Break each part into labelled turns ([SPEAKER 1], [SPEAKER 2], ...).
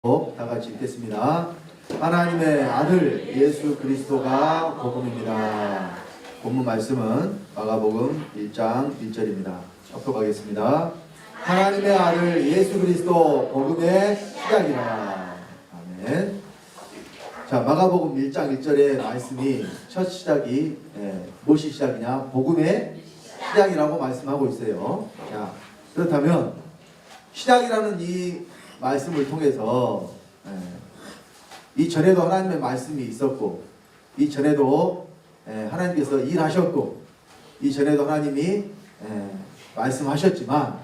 [SPEAKER 1] 다 같이 읽겠습니다. 하나님의 아들 예수 그리스도가 복음입니다. 본문 말씀은 마가복음 1장 1절입니다. 접속하겠습니다. 하나님의 아들 예수 그리스도 복음의 시작이라. 아멘. 자, 마가복음 1장 1절의 말씀이 첫 시작이 무엇이 시작이냐? 복음의 시작이라고 말씀하고 있어요. 자, 그렇다면 시작이라는 이 말씀을 통해서 이전에도 하나님의 말씀이 있었고, 이전에도 하나님께서 일하셨고, 이전에도 하나님이 말씀하셨지만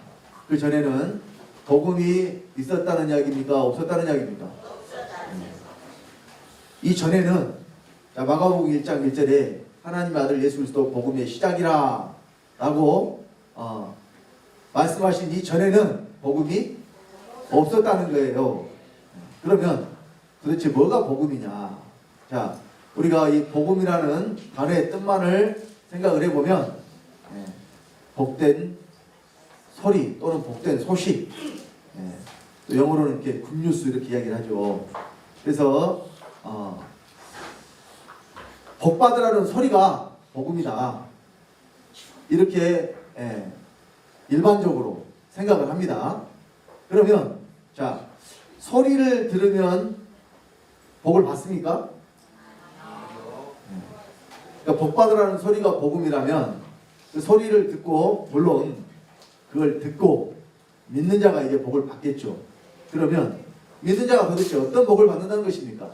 [SPEAKER 1] 그 전에는 복음이 있었다는 이야기입니까? 없었다는 이야기입니까? 이전에는 마가복음 1장 1절에 하나님의 아들 예수 그리스도 복음의 시작이라 라고 말씀하신 이전에는 복음이 없었다는 거예요. 그러면 도대체 뭐가 복음이냐? 자, 우리가 이 복음이라는 단어의 뜻만을 생각을 해보면 복된 소리 또는 복된 소식, 또 영어로는 이렇게 굿뉴스 이렇게 이야기를 하죠. 그래서 복받으라는 소리가 복음이다, 이렇게 일반적으로 생각을 합니다. 그러면 자, 소리를 들으면 복을 받습니까? 그러니까 복받으라는 소리가 복음이라면 그 소리를 듣고, 물론 그걸 듣고 믿는 자가 이제 복을 받겠죠. 그러면 믿는 자가 도대체 어떤 복을 받는다는 것입니까?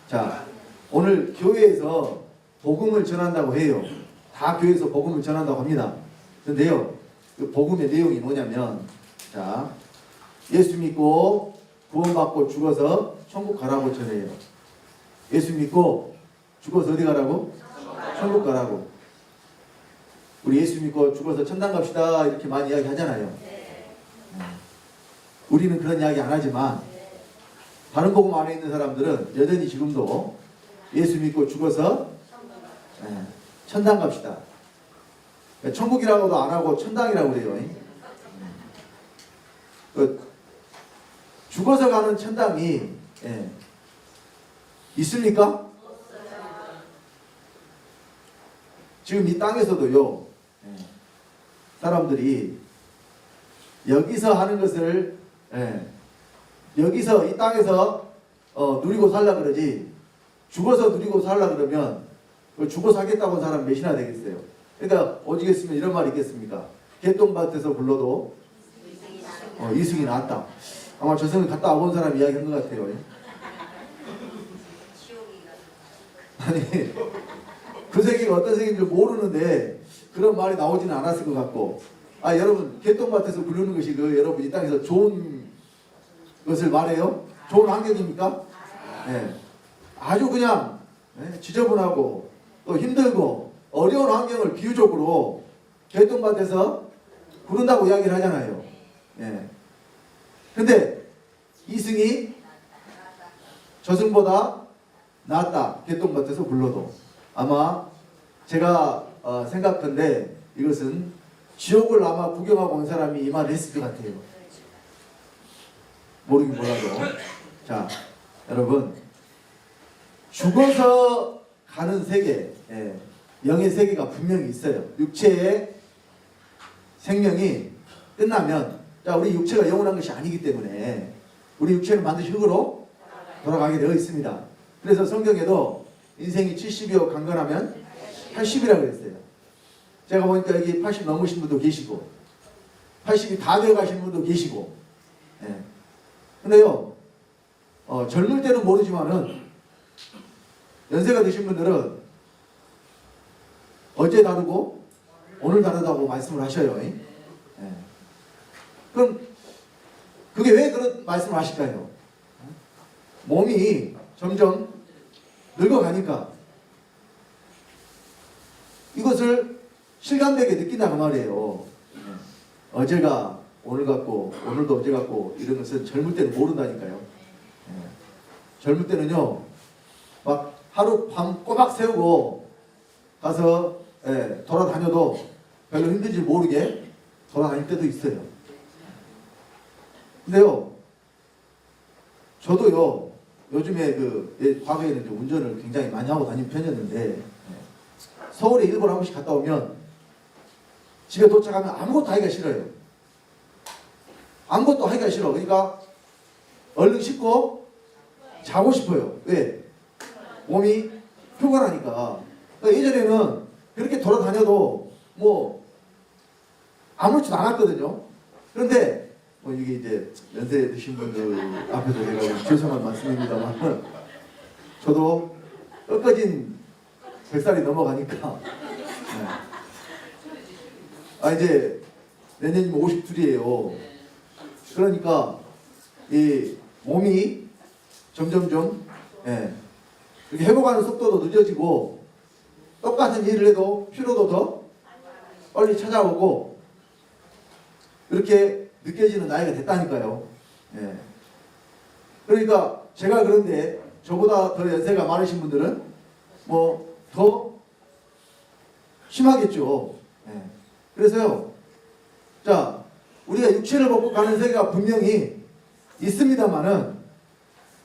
[SPEAKER 1] 자, 오늘 교회에서 복음을 전한다고 해요. 다 교회에서 복음을 전한다고 합니다. 그런데요, 그 복음의 내용이 뭐냐면, 자, 예수 믿고 구원받고 죽어서 천국 가라고 전해요. 예수 믿고 죽어서 어디 가라고? 천국 가라고. 우리 예수 믿고 죽어서 천당 갑시다 이렇게 많이 이야기 하잖아요. 우리는 그런 이야기 안 하지만 다른 복음 안에 있는 사람들은 여전히 지금도 예수 믿고 죽어서 천당 갑시다. 천국이라고도 안 하고 천당이라고 그래요. 죽어서 가는 천당이 있습니까? 지금 이 땅에서도요, 사람들이 여기서 하는 것을 여기서 이 땅에서 누리고 살라 그러지, 죽어서 누리고 살라 그러면 죽어서 하겠다고 하는 사람 몇이나 되겠어요? 그러니까 오직 했으면 이런 말이 있겠습니까? 개똥밭에서 불러도 이승이 낫다. 아마 저승을 갔다 와본 사람 이야기한 것 같아요. 아니, 그 세계가 어떤 세계인 줄 모르는데 그런 말이 나오지는 않았을 것 같고, 여러분, 개똥밭에서 부르는 것이 여러분 이 땅에서 좋은 것을 말해요? 좋은 환경입니까? 아주 그냥 지저분하고 또 힘들고 어려운 환경을 비유적으로 개똥밭에서 부른다고 이야기를 하잖아요. 근데 이승이 저승보다 낫다, 개똥밭에서 불러도. 아마 제가 생각컨대 이것은 지옥을 아마 구경하고 온 사람이 이 말을 했을 것 같아요. 모르긴 몰라도. 자, 여러분, 죽어서 가는 세계, 영의 세계가 분명히 있어요. 육체의 생명이 끝나면, 자, 우리 육체가 영원한 것이 아니기 때문에 우리 육체는 반드시 흙으로 돌아가게 되어 있습니다. 그래서 성경에도 인생이 70이요 강건하면 80이라고 했어요. 제가 보니까 여기 80 넘으신 분도 계시고 80이 다 되어 가신 분도 계시고. 근데요, 젊을 때는 모르지만은 연세가 드신 분들은 어제 다르고 오늘 다르다고 말씀을 하셔요. 그럼 그게 왜 그런 말씀을 하실까요? 몸이 점점 늙어가니까 이것을 실감되게 느낀다고 말이에요. 어제가 오늘 같고 오늘도 어제 같고 이런 것은 젊을 때는 모른다니까요. 젊을 때는요, 막 하루 밤 꼬박 세우고 가서 돌아다녀도 별로 힘든지 모르게 돌아다닐 때도 있어요. 근데요, 저도요, 요즘에 과거에는 이제 운전을 굉장히 많이 하고 다니는 편이었는데, 서울에 일본 한 번씩 갔다 오면, 집에 도착하면 아무것도 하기가 싫어요. 아무것도 하기가 싫어. 그러니까, 얼른 씻고, 자고 싶어요. 왜? 몸이 피곤하니까. 그러니까 예전에는 그렇게 돌아다녀도, 아무렇지도 않았거든요. 그런데, 이게 이제 연세 드신 분들 앞에서 제가 죄송한 말씀입니다만, 저도 꺾어진 100살이 넘어가니까, 이제 내년이면 52이에요. 그러니까 이 몸이 점점점 이렇게 회복하는 속도도 늦어지고, 똑같은 일을 해도 피로도 더 빨리 찾아오고, 이렇게 느껴지는 나이가 됐다니까요. 그러니까 제가 그런데 저보다 더 연세가 많으신 분들은 더 심하겠죠. 그래서요, 자, 우리가 육체를 먹고 가는 세계가 분명히 있습니다만은,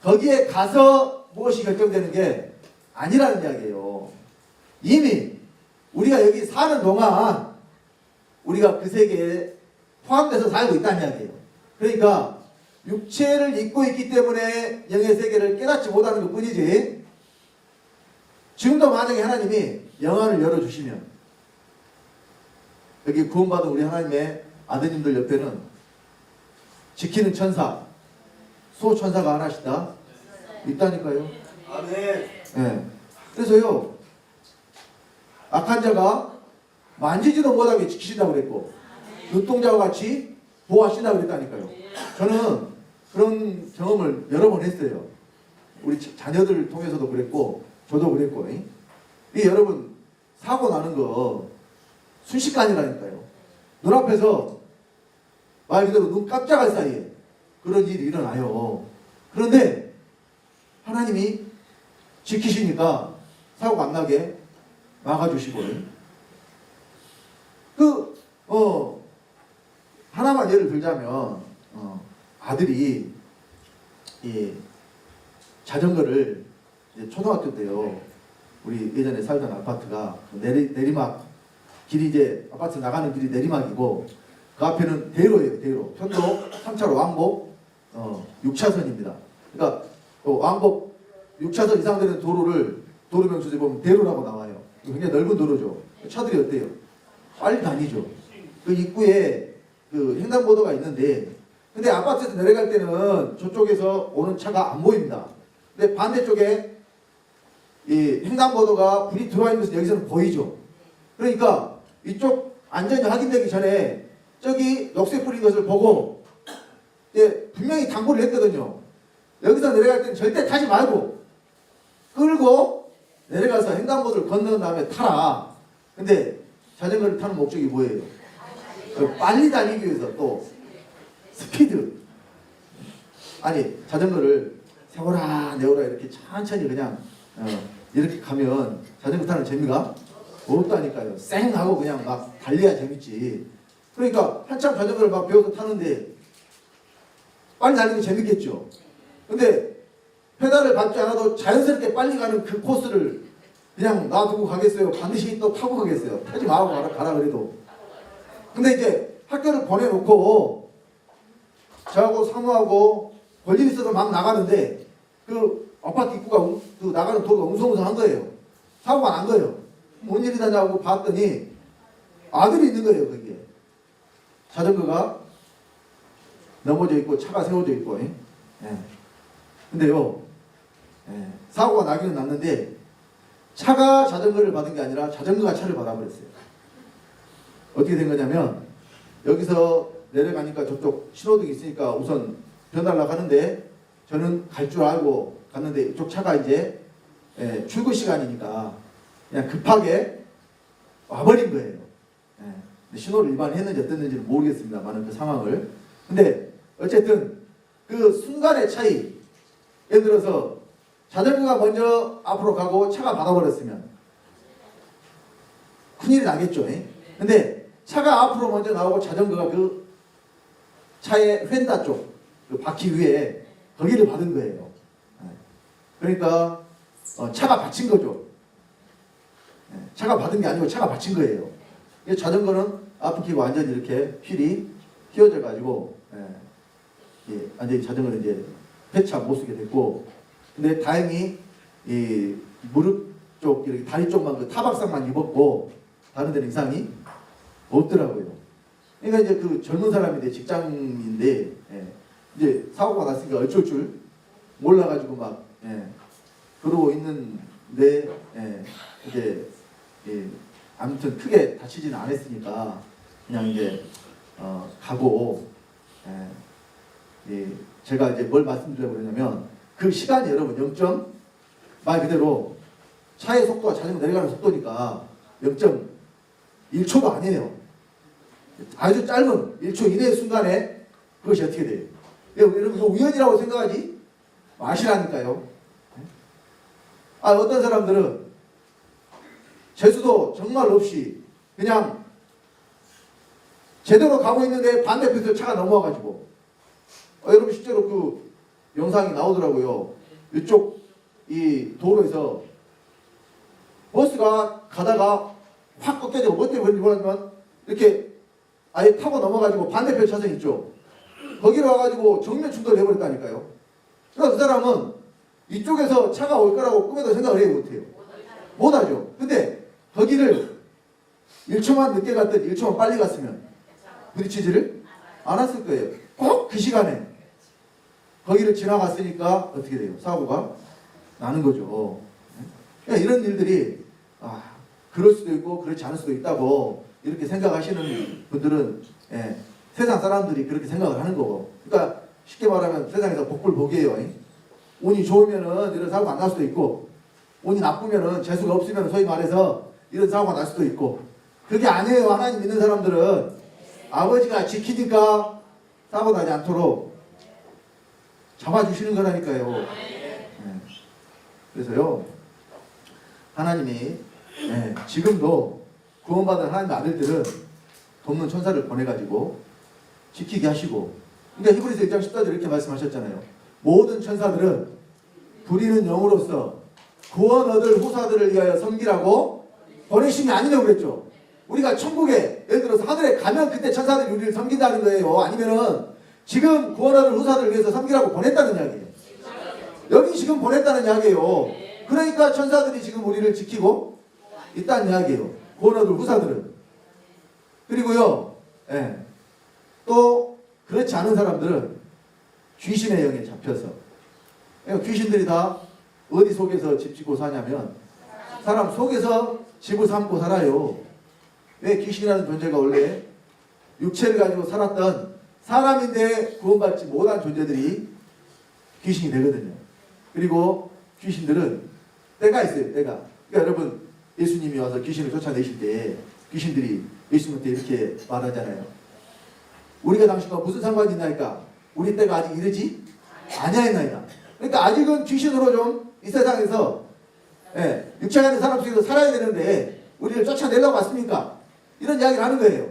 [SPEAKER 1] 거기에 가서 무엇이 결정되는 게 아니라는 이야기예요. 이미 우리가 여기 사는 동안 우리가 그 세계에 포함돼서 살고 있다는 이야기예요. 그러니까 육체를 입고 있기 때문에 영의 세계를 깨닫지 못하는 것 뿐이지, 지금도 만약에 하나님이 영안을 열어주시면, 여기 구원받은 우리 하나님의 아드님들 옆에는 지키는 천사, 수호천사가 하나씩 다 있다니까요. 아멘. 그래서요, 악한 자가 만지지도 못하게 지키신다고 그랬고, 눈동자와 같이 보호하신다고 그랬다니까요. 저는 그런 경험을 여러 번 했어요. 우리 자녀들 통해서도 그랬고, 저도 그랬고. 여러분, 사고 나는 거 순식간이라니까요. 눈앞에서 말 그대로 눈 깜짝할 사이에 그런 일이 일어나요. 그런데 하나님이 지키시니까 사고가 안 나게 막아주시고, 하나만 예를 들자면, 아들이 자전거를 이제 초등학교 때요, 우리 예전에 살던 아파트가 내리막 길이, 이제 아파트 나가는 길이 내리막이고, 그 앞에는 대로예요. 대로. 편도 3차로 왕복 6차선입니다. 그러니까 왕복 6차선 이상 되는 도로를 도로명수에 보면 대로라고 나와요. 굉장히 넓은 도로죠. 차들이 어때요? 빨리 다니죠. 그 입구에 그 횡단보도가 있는데, 근데 아파트에서 내려갈 때는 저쪽에서 오는 차가 안 보입니다. 근데 반대쪽에 이 횡단보도가 불이 들어와 있면서 여기서는 보이죠. 그러니까 이쪽 안전이 확인되기 전에 저기 녹색 불인 것을 보고 분명히 당부를 했거든요. 여기서 내려갈 때는 절대 타지 말고 끌고 내려가서 횡단보도를 건넌 다음에 타라. 근데 자전거를 타는 목적이 뭐예요? 빨리 다니기 위해서, 또 스피드. 아니, 자전거를 세워라 내워라 이렇게 천천히 그냥 이렇게 가면 자전거 타는 재미가 없다니까요. 쌩 하고 그냥 막 달려야 재밌지. 그러니까 한참 자전거를 막 배워서 타는데 빨리 달리는 게 재밌겠죠. 근데 페달을 밟지 않아도 자연스럽게 빨리 가는 그 코스를 그냥 놔두고 가겠어요? 반드시 또 타고 가겠어요? 타지 말고 가라 그래도. 근데 이제 학교를 보내놓고 저하고 사모하고 볼일 있어서 막 나가는데, 그 아파트 입구가 그 나가는 도로가 웅성웅성한 거예요. 사고가 난 거예요. 뭔 일이 나냐고 봤더니 아들이 있는 거예요. 거기에 자전거가 넘어져 있고 차가 세워져 있고. 근데요, 사고가 나기는 났는데 차가 자전거를 받은 게 아니라 자전거가 차를 받아버렸어요. 어떻게 된 거냐면, 여기서 내려가니까 저쪽 신호등이 있으니까 우선 변달라고 하는데, 저는 갈 줄 알고 갔는데 이쪽 차가 이제 출근 시간이니까 그냥 급하게 와버린 거예요. 신호를 위반했는지 어땠는지는 모르겠습니다만 그 상황을. 근데 어쨌든 그 순간의 차이, 예를 들어서 자전거가 먼저 앞으로 가고 차가 받아버렸으면 큰일이 나겠죠. 근데 차가 앞으로 먼저 나오고 자전거가 그 차의 휀다 쪽, 그 바퀴 위에 거기를 받은 거예요. 그러니까 차가 받친 거죠. 차가 받은 게 아니고 차가 받친 거예요. 자전거는 앞바퀴가 완전히 이렇게 휠이 휘어져 가지고 완전히 자전거는 이제 회차 못 쓰게 됐고, 근데 다행히 이 무릎 쪽 이렇게 다리 쪽만 그 타박상만 입었고 다른 데는 이상이 없더라고요. 그러니까 이제 그 젊은 사람인데 직장인데 이제 사고가 났으니까 어쩔 줄 몰라가지고 막 그러고 있는데 이제 아무튼 크게 다치지는 않았으니까 그냥 이제 가고 제가 이제 뭘 말씀드리려고 그러냐면 그 시간이 여러분 0점 말 그대로 차의 속도가 자전거 내려가는 속도니까 0.1초도 아니에요. 아주 짧은 1초 이내의 순간에 그것이 어떻게 돼요? 여러분 이거 우연이라고 생각하지 마시라니까요. 어떤 사람들은 재수도 정말 없이 그냥 제대로 가고 있는데 반대편에서 차가 넘어와가지고 여러분 실제로 그 영상이 나오더라고요. 이쪽 이 도로에서 버스가 가다가 확 꺾여지고 뭐 때문에 그런지 몰랐지만 이렇게 아예 타고 넘어가지고 반대편 차선 있죠. 거기로 와가지고 정면 충돌을 해버렸다니까요. 그러니까 그 사람은 이쪽에서 차가 올 거라고 꿈에도 생각을 해야 못해요. 못하죠. 근데 거기를 1초만 늦게 갔든 1초만 빨리 갔으면 부딪히지를 않았을 거예요. 꼭 그 시간에 거기를 지나갔으니까 어떻게 돼요? 사고가 나는 거죠. 그러니까 이런 일들이 그럴 수도 있고 그렇지 않을 수도 있다고 이렇게 생각하시는 분들은 세상 사람들이 그렇게 생각을 하는 거고, 그러니까 쉽게 말하면 세상에서 복불복이에요. 운이 좋으면은 이런 사고가 안 날 수도 있고, 운이 나쁘면은 재수가 없으면 소위 말해서 이런 사고가 날 수도 있고, 그게 아니에요. 하나님 믿는 사람들은 아버지가 지키니까 사고 나지 않도록 잡아주시는 거라니까요. 그래서요, 하나님이 지금도 구원받은 하나님의 아들들은 돕는 천사를 보내가지고 지키게 하시고, 그러니까 히브리서 1장 14절 이렇게 말씀하셨잖아요. 모든 천사들은 부리는 영으로서 구원 얻을 후사들을 위하여 섬기라고 보내심이 아니냐고 그랬죠. 우리가 천국에 예를 들어서 하늘에 가면 그때 천사들이 우리를 섬긴다는 거예요. 아니면은 지금 구원 얻을 후사들을 위해서 섬기라고 보냈다는 이야기예요. 여기 지금 보냈다는 이야기예요. 그러니까 천사들이 지금 우리를 지키고 있다는 이야기예요. 구원 얻을 후사들은. 그리고요, 또 그렇지 않은 사람들은 귀신의 영에 잡혀서, 그러니까 귀신들이 다 어디 속에서 집 짓고 사냐면 사람 속에서 집을 삼고 살아요. 왜? 귀신이라는 존재가 원래 육체를 가지고 살았던 사람인데 구원받지 못한 존재들이 귀신이 되거든요. 그리고 귀신들은 때가 있어요. 때가. 그러니까 여러분 예수님이 와서 귀신을 쫓아내실 때 귀신들이 예수님한테 이렇게 말하잖아요. 우리가 당신과 무슨 상관이 있나이까? 우리 때가 아직 이르지 아니하였나이다. 그러니까 아직은 귀신으로 좀 이 세상에서 육체가 있는 사람 속에서 살아야 되는데 우리를 쫓아내려고 왔습니까? 이런 이야기를 하는 거예요.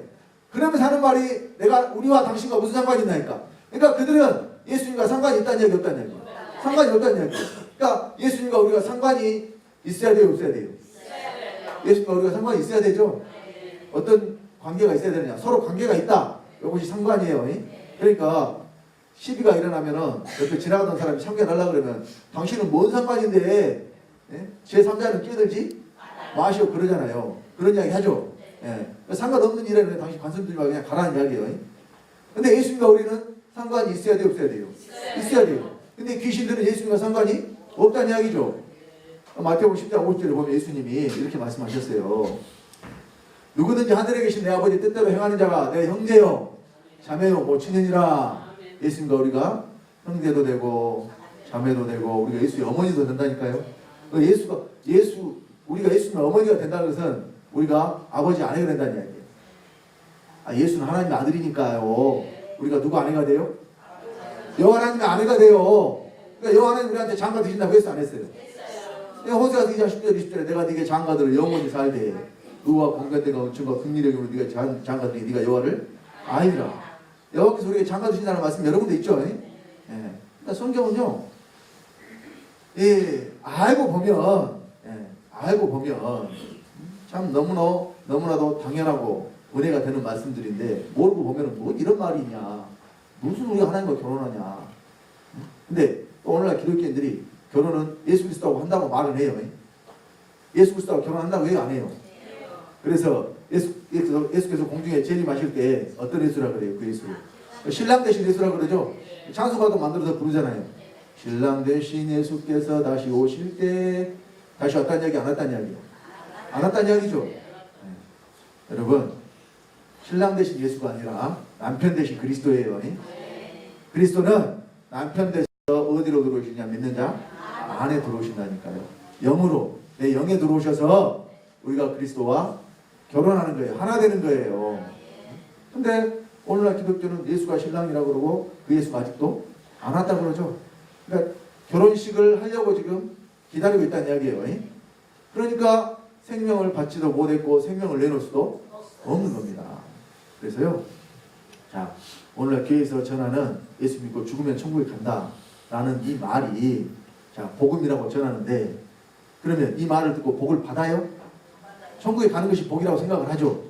[SPEAKER 1] 그러면서 하는 말이 내가 우리와 당신과 무슨 상관이 있나이까? 그러니까 그들은 예수님과 상관이 있다는 이야기 없다는 이야기. 상관이 없다는 이야기. 그러니까 예수님과 우리가 상관이 있어야 돼요, 없어야 돼요? 예수님과 우리가 상관이 있어야 되죠. 어떤 관계가 있어야 되느냐? 서로 관계가 있다. 이것이 상관이에요. 그러니까 시비가 일어나면은 옆에 지나가던 사람이 참견하려고 그러면 당신은 뭔 상관인데 제3자는 끼어들지 마시오 그러잖아요. 그런 이야기 하죠. 상관없는 일에는 당신 관심 들지 말고 그냥 가라는 이야기예요. 근데 예수님과 우리는 상관이 있어야 돼요, 없어야 돼요? 있어야 돼요. 근데 귀신들은 예수님과 상관이 없다는 이야기죠. 마태복음 10장 50절에 보면 예수님이 이렇게 말씀하셨어요. 누구든지 하늘에 계신 내 아버지 뜻대로 행하는 자가 내 형제요, 자매요, 모친이니라. 예수님과 우리가 형제도 되고 자매도 되고 우리가 예수의 어머니도 된다니까요. 우리가 예수님의 어머니가 된다는 것은 우리가 아버지 아내가 된다는 이야기예요. 예수는 하나님의 아들이니까요. 우리가 누구 아내가 돼요? 여호와 하나님의 아내가 돼요. 그러니까 여호와 하나님 우리한테 장가 드신다고 했어 안 했어요? 호세아서 2장 10절 20절에 내가 네게 장가들을 영원히 살되 의와 공감대가 은총과 긍휼력으로 네가 장가들이 네가 여호와를 아니라. 여호와께서 우리에게 장가 주신다는 말씀 여러 군데 있죠. 성경은요, 알고 보면 참 너무나도 당연하고 은혜가 되는 말씀들인데, 모르고 보면 뭐 이런 말이 있냐, 무슨 우리가 하나님과 결혼하냐. 근데 또 오늘날 기독교인들이 결혼은 예수 그리스도하고 한다고 말을 해요. 예수 그리스도하고 결혼한다고 해요, 안 해요? 그래서 예수께서 공중에 재림하실 때 어떤 예수라 그래요? 그 예수를 신랑 대신 예수라 그러죠. 찬송가도 만들어서 부르잖아요. 신랑 대신 예수께서 다시 오실 때, 다시 왔다는 이야기, 안 왔다는 이야기요? 안 왔다는 이야기죠. 여러분, 신랑 대신 예수가 아니라 남편 대신 그리스도예요. 그리스도는 남편 대신 어디로 들어오시냐, 믿는 자 안에 들어오신다니까요. 영으로, 내 영에 들어오셔서 우리가 그리스도와 결혼하는 거예요. 하나 되는 거예요. 근데 오늘날 기독교는 예수가 신랑이라고 그러고 그 예수가 아직도 안 왔다고 그러죠. 그러니까 결혼식을 하려고 지금 기다리고 있다는 이야기예요. 그러니까 생명을 받지도 못했고 생명을 내놓을 수도 없는 겁니다. 그래서요, 자, 오늘날 교회에서 전하는 예수 믿고 죽으면 천국에 간다 라는 이 말이, 자, 복음이라고 전하는데, 그러면 이 말을 듣고 복을 받아요? 천국에 가는 것이 복이라고 생각을 하죠.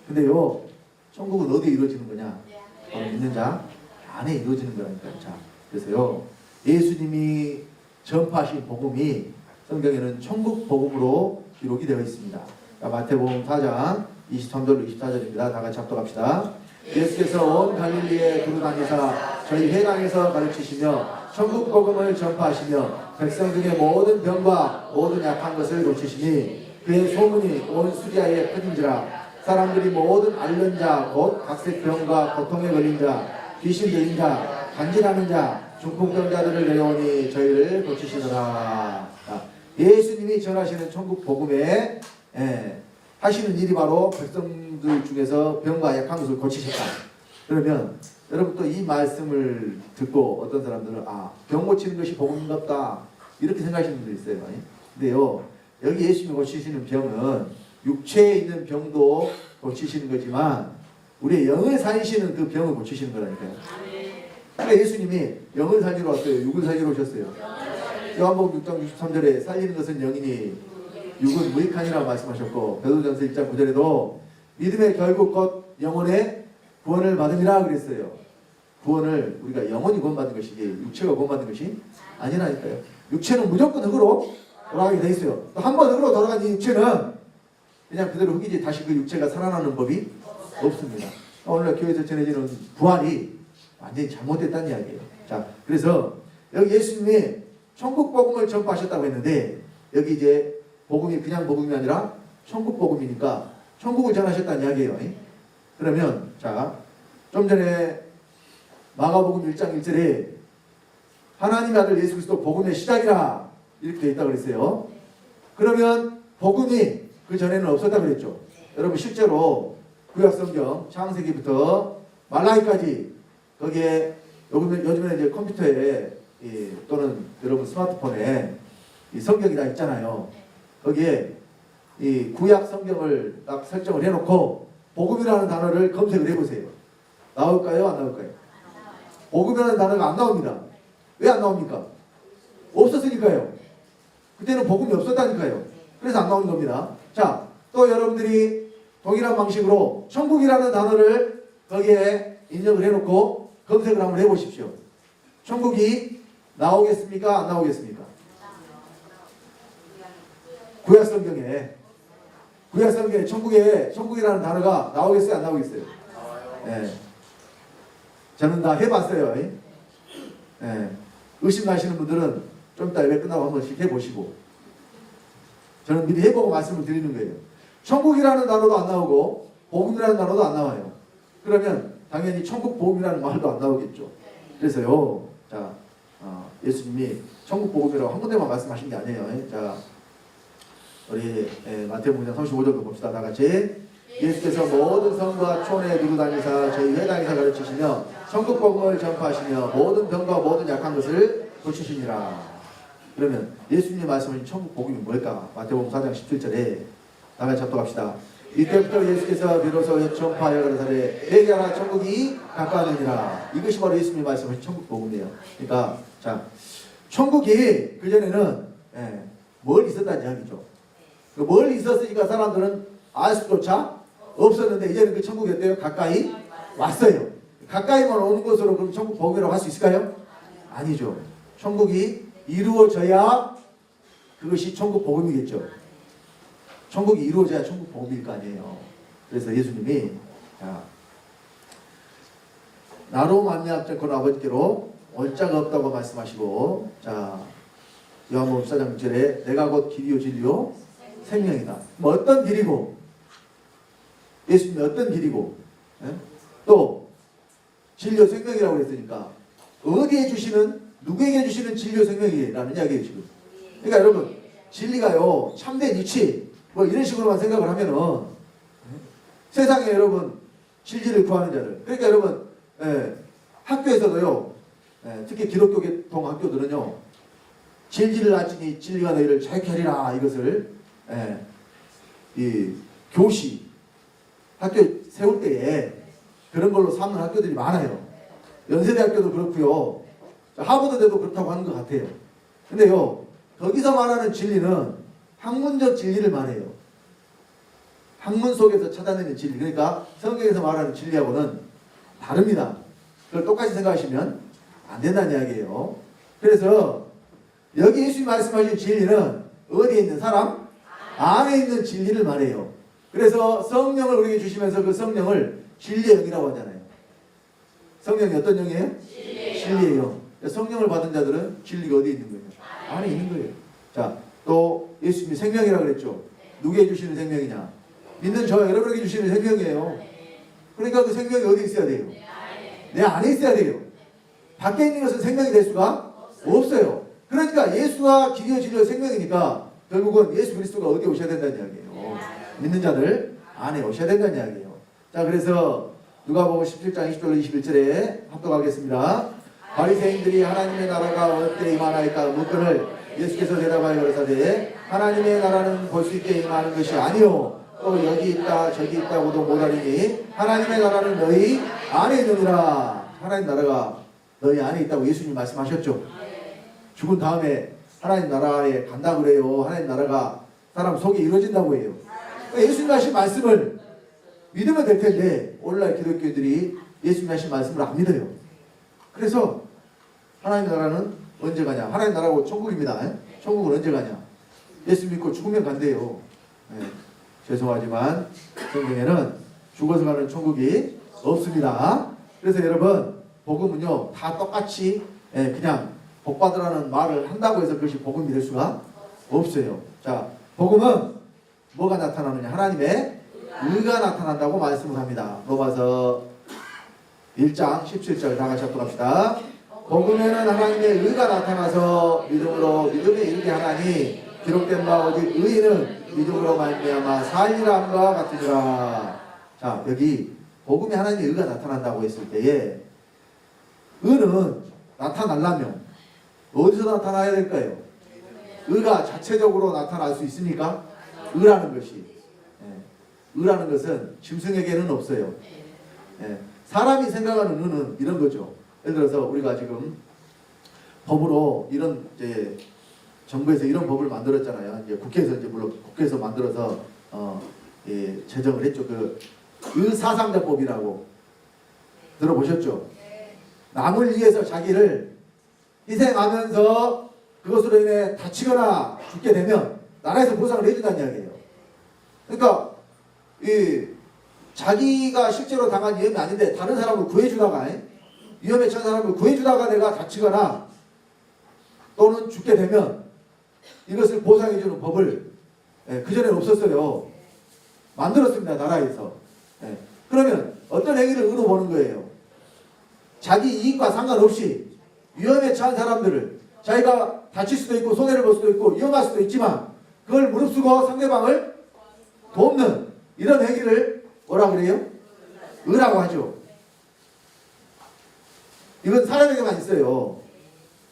[SPEAKER 1] 근데요, 천국은 어디에 이루어지는 거냐? 바로 믿는 자 안에 이루어지는 거라니까요. 자, 그래서요, 예수님이 전파하신 복음이 성경에는 천국 복음으로 기록이 되어 있습니다. 자, 마태복음 4장 23절로 24절입니다. 다 같이 합독합시다. 예수께서 온 갈릴리에 두루다니사 저희 회당에서 가르치시며 천국 복음을 전파하시며 백성 중에 모든 병과 모든 약한 것을 고치시니 그의 소문이 온 수리아에 퍼진지라. 사람들이 모든 앓는 자 곧 각색병과 고통에 걸린 자 귀신 들린 자 간질하는 자 중풍병자들을 내려오니 저희를 고치시더라. 예수님이 전하시는 천국 복음에 하시는 일이 바로 백성들 중에서 병과 약한 것을 고치셨다. 그러면 여러분 또 이 말씀을 듣고 어떤 사람들은 병 고치는 것이 복음인갑다 이렇게 생각하시는 분들이 있어요. 근데요, 여기 예수님이 고치시는 병은 육체에 있는 병도 고치시는 거지만 우리의 영을 살리시는 그 병을 고치시는 거라니까요. 그러니까 예수님이 영을 살리러 왔어요? 육을 살리러 오셨어요? 요한복음 6장 63절에 살리는 것은 영이니 육은 무익하니라고 말씀하셨고, 베드로전서 1장 9절에도 믿음의 결국 곧 영혼의 구원을 받음이라 그랬어요. 구원을 우리가 영혼이 구원받는 것이지 육체가 구원받는 것이 아니라니까요. 육체는 무조건 흙으로 돌아가게 돼 있어요. 또 한 번 흙으로 돌아간 이 육체는 그냥 그대로 흙이지 다시 그 육체가 살아나는 법이 없습니다. 오늘날 교회에서 전해지는 부활이 완전히 잘못됐다는 이야기예요. 자, 그래서 여기 예수님이 천국 복음을 전파하셨다고 했는데, 여기 이제 복음이 그냥 복음이 아니라 천국 복음이니까 천국을 전하셨다는 이야기예요. 그러면 자, 좀 전에 마가복음 1장 1절에 하나님의 아들 예수 그리스도 복음의 시작이라 이렇게 되어 있다고 그랬어요. 그러면 복음이 그 전에는 없었다고 그랬죠. 여러분 실제로 구약성경 창세기부터 말라기까지 거기에 요즘에 이제 컴퓨터에 또는 여러분 스마트폰에 이 성경이 다 있잖아요. 거기에 이 구약 성경을 딱 설정을 해놓고 복음이라는 단어를 검색을 해보세요. 나올까요? 안 나올까요? 복음이라는 단어가 안 나옵니다. 왜 안 나옵니까? 없었으니까요. 그때는 복음이 없었다니까요. 그래서 안 나오는 겁니다. 자, 또 여러분들이 동일한 방식으로 천국이라는 단어를 거기에 입력을 해놓고 검색을 한번 해보십시오. 천국이 나오겠습니까? 안 나오겠습니까? 구약성경에 천국이라는 단어가 나오겠어요? 안 나오겠어요? 네. 저는 다 해봤어요. 네. 의심나시는 분들은 좀 이따 예배 끝나고 한 번씩 해보시고, 저는 미리 해보고 말씀을 드리는 거예요. 천국이라는 단어도 안 나오고 복음이라는 단어도 안 나와요. 그러면 당연히 천국 복음이라는 말도 안 나오겠죠. 그래서요, 자, 예수님이 천국 복음이라고 한 군데만 말씀하신 게 아니에요. 자, 우리 마태복음 35절도 봅시다. 다 같이. 예수께서 모든 성과 촌에 두루 다니사 저희 회당에서 가르치시며 천국 복음을 전파하시며 모든 병과 모든 약한 것을 고치시니라. 그러면 예수님이 말씀하신 천국 복음이 뭘까? 마태복음 4장 17절에 다 같이 합독합시다. 이때부터 예수께서 비로소 전파하여 가라사대 내게 알아 천국이 가까우니라. 이것이 바로 예수님이 말씀하신 천국 복음이에요. 그러니까 자, 천국이 그전에는 멀리 있었다는 이야기죠. 멀리 있었으니까 사람들은 알 수조차 없었는데 이제는 그 천국이 어때요? 가까이 왔어요. 가까이만 오는 것으로 그럼 천국 복음이라고 할 수 있을까요? 아니죠. 천국이 이루어져야 그것이 천국 복음이겠죠. 천국이 이루어져야 천국 복음일 거 아니에요. 그래서 예수님이 자, 나로 만미합작권 아버지께로 올 자가 없다고 말씀하시고, 자, 요한복음 4장 6절에 내가 곧 길이요 진리요 생명이다. 뭐 어떤 길이고, 예수님이 어떤 길이고, 또 진리요 생명이라고 그랬으니까 어디에 주시는, 누구에게 주시는 진리요 생명이라는 이야기예요 지금. 그러니까 여러분 진리가요 참된 이치 뭐 이런 식으로만 생각을 하면은 세상에 여러분 진리를 구하는 자들, 그러니까 여러분 학교에서도요, 특히 기독교계통 학교들은요, 진리를 알지니 진리가 너희를 자유케 하리라, 이것을 이 교시 학교 세울 때에 그런 걸로 삼는 학교들이 많아요. 연세대학교도 그렇고요, 하버드대도 그렇다고 하는 것 같아요. 근데요, 거기서 말하는 진리는 학문적 진리를 말해요. 학문 속에서 찾아내는 진리, 그러니까 성경에서 말하는 진리하고는 다릅니다. 그걸 똑같이 생각하시면 안 된다는 이야기예요. 그래서 여기 예수님이 말씀하신 진리는 어디에 있는 사람? 안에 있는 진리를 말해요. 그래서 성령을 우리에게 주시면서 그 성령을 진리의 영이라고 하잖아요. 성령이 어떤 영이에요? 진리의 영. 성령을 받은 자들은 진리가 어디에 있는 거예요? 안에 있는 거예요. 자, 또 예수님이 생명이라고 그랬죠. 누구에게 주시는 생명이냐? 믿는 저 여러분에게 주시는 생명이에요. 그러니까 그 생명이 어디 있어야 돼요? 내 안에 있어야 돼요. 밖에 있는 것은 생명이 될 수가 없어요. 그러니까 예수가 길이요 진리요 생명이니까 결국은 예수 그리스도가 어디에 오셔야 된다는 이야기예요. 믿는 자들 안에 오셔야 된다는 이야기예요. 자, 그래서 누가복음 17장 20절로 21절에 합독하겠습니다. 바리새인들이 하나님의 나라가 어느 때 임하나이까 묻거늘 예수께서 대답하여 가라사대 하나님의 나라는 볼 수 있게 임하는 것이 아니요 또 여기 있다 저기 있다고도 못하리니 하나님의 나라는 너희 안에 있느니라. 하나님 나라가 너희 안에 있다고 예수님 말씀하셨죠. 죽은 다음에 하나님 나라에 간다 그래요. 하나님 나라가 사람 속에 이루어진다고 해요. 예수님 하신 말씀을 믿으면 될 텐데 오늘날 기독교인들이 예수님 하신 말씀을 안 믿어요. 그래서 하나님 나라는 언제 가냐? 하나님 나라고 천국입니다. 천국은 언제 가냐? 예수 믿고 죽으면 간대요. 죄송하지만 성경에는 죽어서 가는 천국이 없습니다. 그래서 여러분 복음은요 다 똑같이 그냥 복 받으라는 말을 한다고 해서 그것이 복음이 될 수가 없어요. 자, 복음은 뭐가 나타나느냐? 하나님의 의가 나타난다고 말씀을 합니다. 로마서 1장 17절 다 같이 합독합시다. 복음에는 하나님의 의가 나타나서 믿음으로 믿음에 이르게 하나니 기록된 바 오직 의인은 믿음으로 말미암아 살리라 함과 같으니라. 자, 여기 복음에 하나님의 의가 나타난다고 했을 때에 의는 나타나려면 어디서 나타나야 될까요? 의가 자체적으로 나타날 수 있습니까? 의라는 것이, 의라는 것은 짐승에게는 없어요. 사람이 생각하는 의는 이런 거죠. 예를 들어서 우리가 지금 법으로 이런 이제 정부에서 이런 법을 만들었잖아요. 이제 국회에서 이제 물론 국회에서 만들어서 제정을 했죠. 그 의사상자법이라고 들어보셨죠? 남을 위해서 자기를 희생하면서 그것으로 인해 다치거나 죽게 되면 나라에서 보상을 해준다는 이야기예요. 그러니까 이 자기가 실제로 당한 위험이 아닌데 다른 사람을 구해주다가 위험에 처한 사람을 구해주다가 내가 다치거나 또는 죽게 되면 이것을 보상해주는 법을 그전에는 없었어요. 만들었습니다. 나라에서. 그러면 어떤 행위를 의로 보는 거예요? 자기 이익과 상관없이 위험에 처한 사람들을 자기가 다칠 수도 있고 손해를 볼 수도 있고 위험할 수도 있지만 그걸 무릅쓰고 상대방을 돕는 이런 행위를 뭐라고 그래요? 의라고 하죠. 이건 사람에게만 있어요.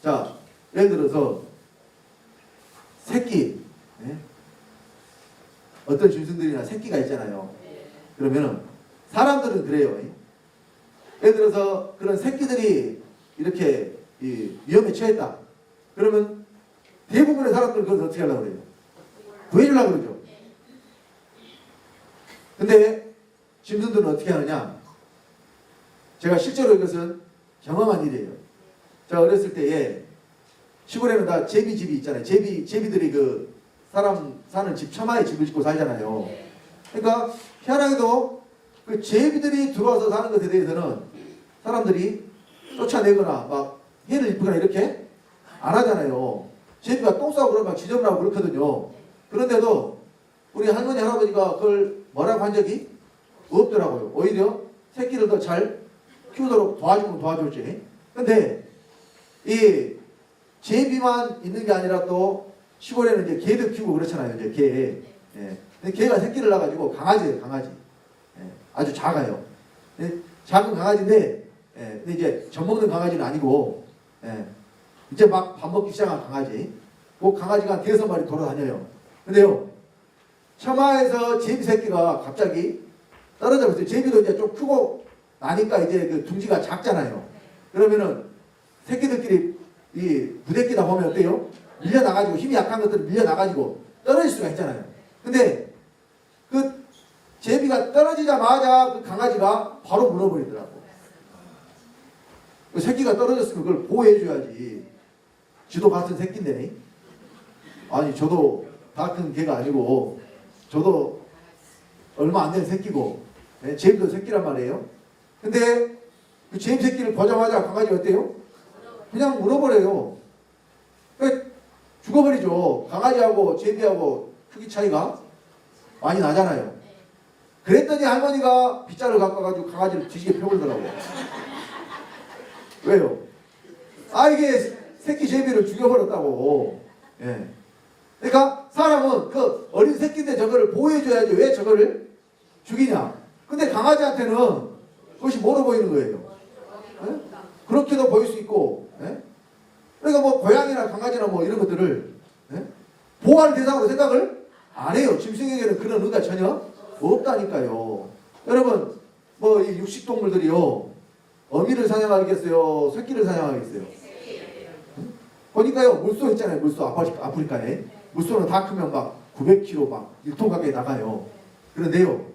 [SPEAKER 1] 자, 예를 들어서 새끼 어떤 짐승들이나 새끼가 있잖아요. 그러면은 사람들은 그래요. 예를 들어서 그런 새끼들이 이렇게 위험에 처했다. 그러면 대부분의 사람들은 그걸 어떻게 하려고 그래요? 구해주려고 그러죠. 근데 짐승들은 어떻게 하느냐? 제가 실제로 이것은 경험한 일이에요. 제가 어렸을 때에 시골에는 다 제비집이 있잖아요. 제비들이 그 사람 사는 집 처마에 집을 짓고 살잖아요. 그러니까 희한하게도 그 제비들이 들어와서 사는 것에 대해서는 사람들이 쫓아내거나 막 해를 입거나 이렇게 안 하잖아요. 제비가 똥 싸고 그러면 막 지저분하고 그렇거든요. 그런데도 우리 할머니 할아버지가 그걸 뭐라고 한 적이 없더라고요. 오히려 새끼를 더 잘 키우도록 도와주면 도와줬지. 근데 이 제비만 있는 게 아니라 또 시골에는 이제 개도 키우고 그렇잖아요. 이제 개. 예. 근데 개가 새끼를 낳아가지고 강아지예요, 강아지. 예. 아주 작아요. 예. 작은 강아지인데, 예. 근데 이제 젖 먹는 강아지는 아니고, 예. 이제 막 밥 먹기 시작한 강아지. 그 강아지가 한 5마리 돌아다녀요. 근데요, 처마에서 제비 새끼가 갑자기 떨어져 버렸어요. 제비도 이제 좀 크고 나니까 이제 그 둥지가 작잖아요. 그러면은 새끼들끼리 이 부대끼다 보면 어때요? 밀려나가지고 힘이 약한 것들은 밀려나가지고 떨어질 수가 있잖아요. 근데 그 제비가 떨어지자마자 그 강아지가 바로 물어버리더라고. 그 새끼가 떨어졌으면 그걸 보호해줘야지. 지도 같은 새끼인데. 아니 저도 같은 개가 아니고 저도 얼마 안 된 새끼고 제비도 새끼란 말이에요. 근데 그 제비 새끼를 보자마자 강아지가 어때요? 그냥 물어버려요. 죽어버리죠. 강아지하고 제비하고 크기 차이가 많이 나잖아요. 그랬더니 할머니가 빗자루 갖고 가지고 강아지를 뒤지게 펴버리더라고요. 왜요? 아 이게 새끼 제비를 죽여버렸다고. 예. 그러니까 사람은 그 어린 새끼인데 저거를 보호해줘야지 왜 저거를 죽이냐. 근데 강아지한테는 그것이 뭐로 보이는 거예요? 예? 그렇게도 보일 수 있고. 예? 그러니까 뭐 고양이나 강아지나 뭐 이런 것들을 예? 보호할 대상으로 생각을 안 해요. 짐승에게는 그런 의가 전혀 없다니까요. 여러분 뭐 이 육식동물들이요 어미를 사냥하겠어요? 새끼를 사냥하겠어요? 보니까요 물소 있잖아요. 물소 아프리카에 물소는 다 크면 막 900kg 막 1톤 가까이 나가요. 그런데요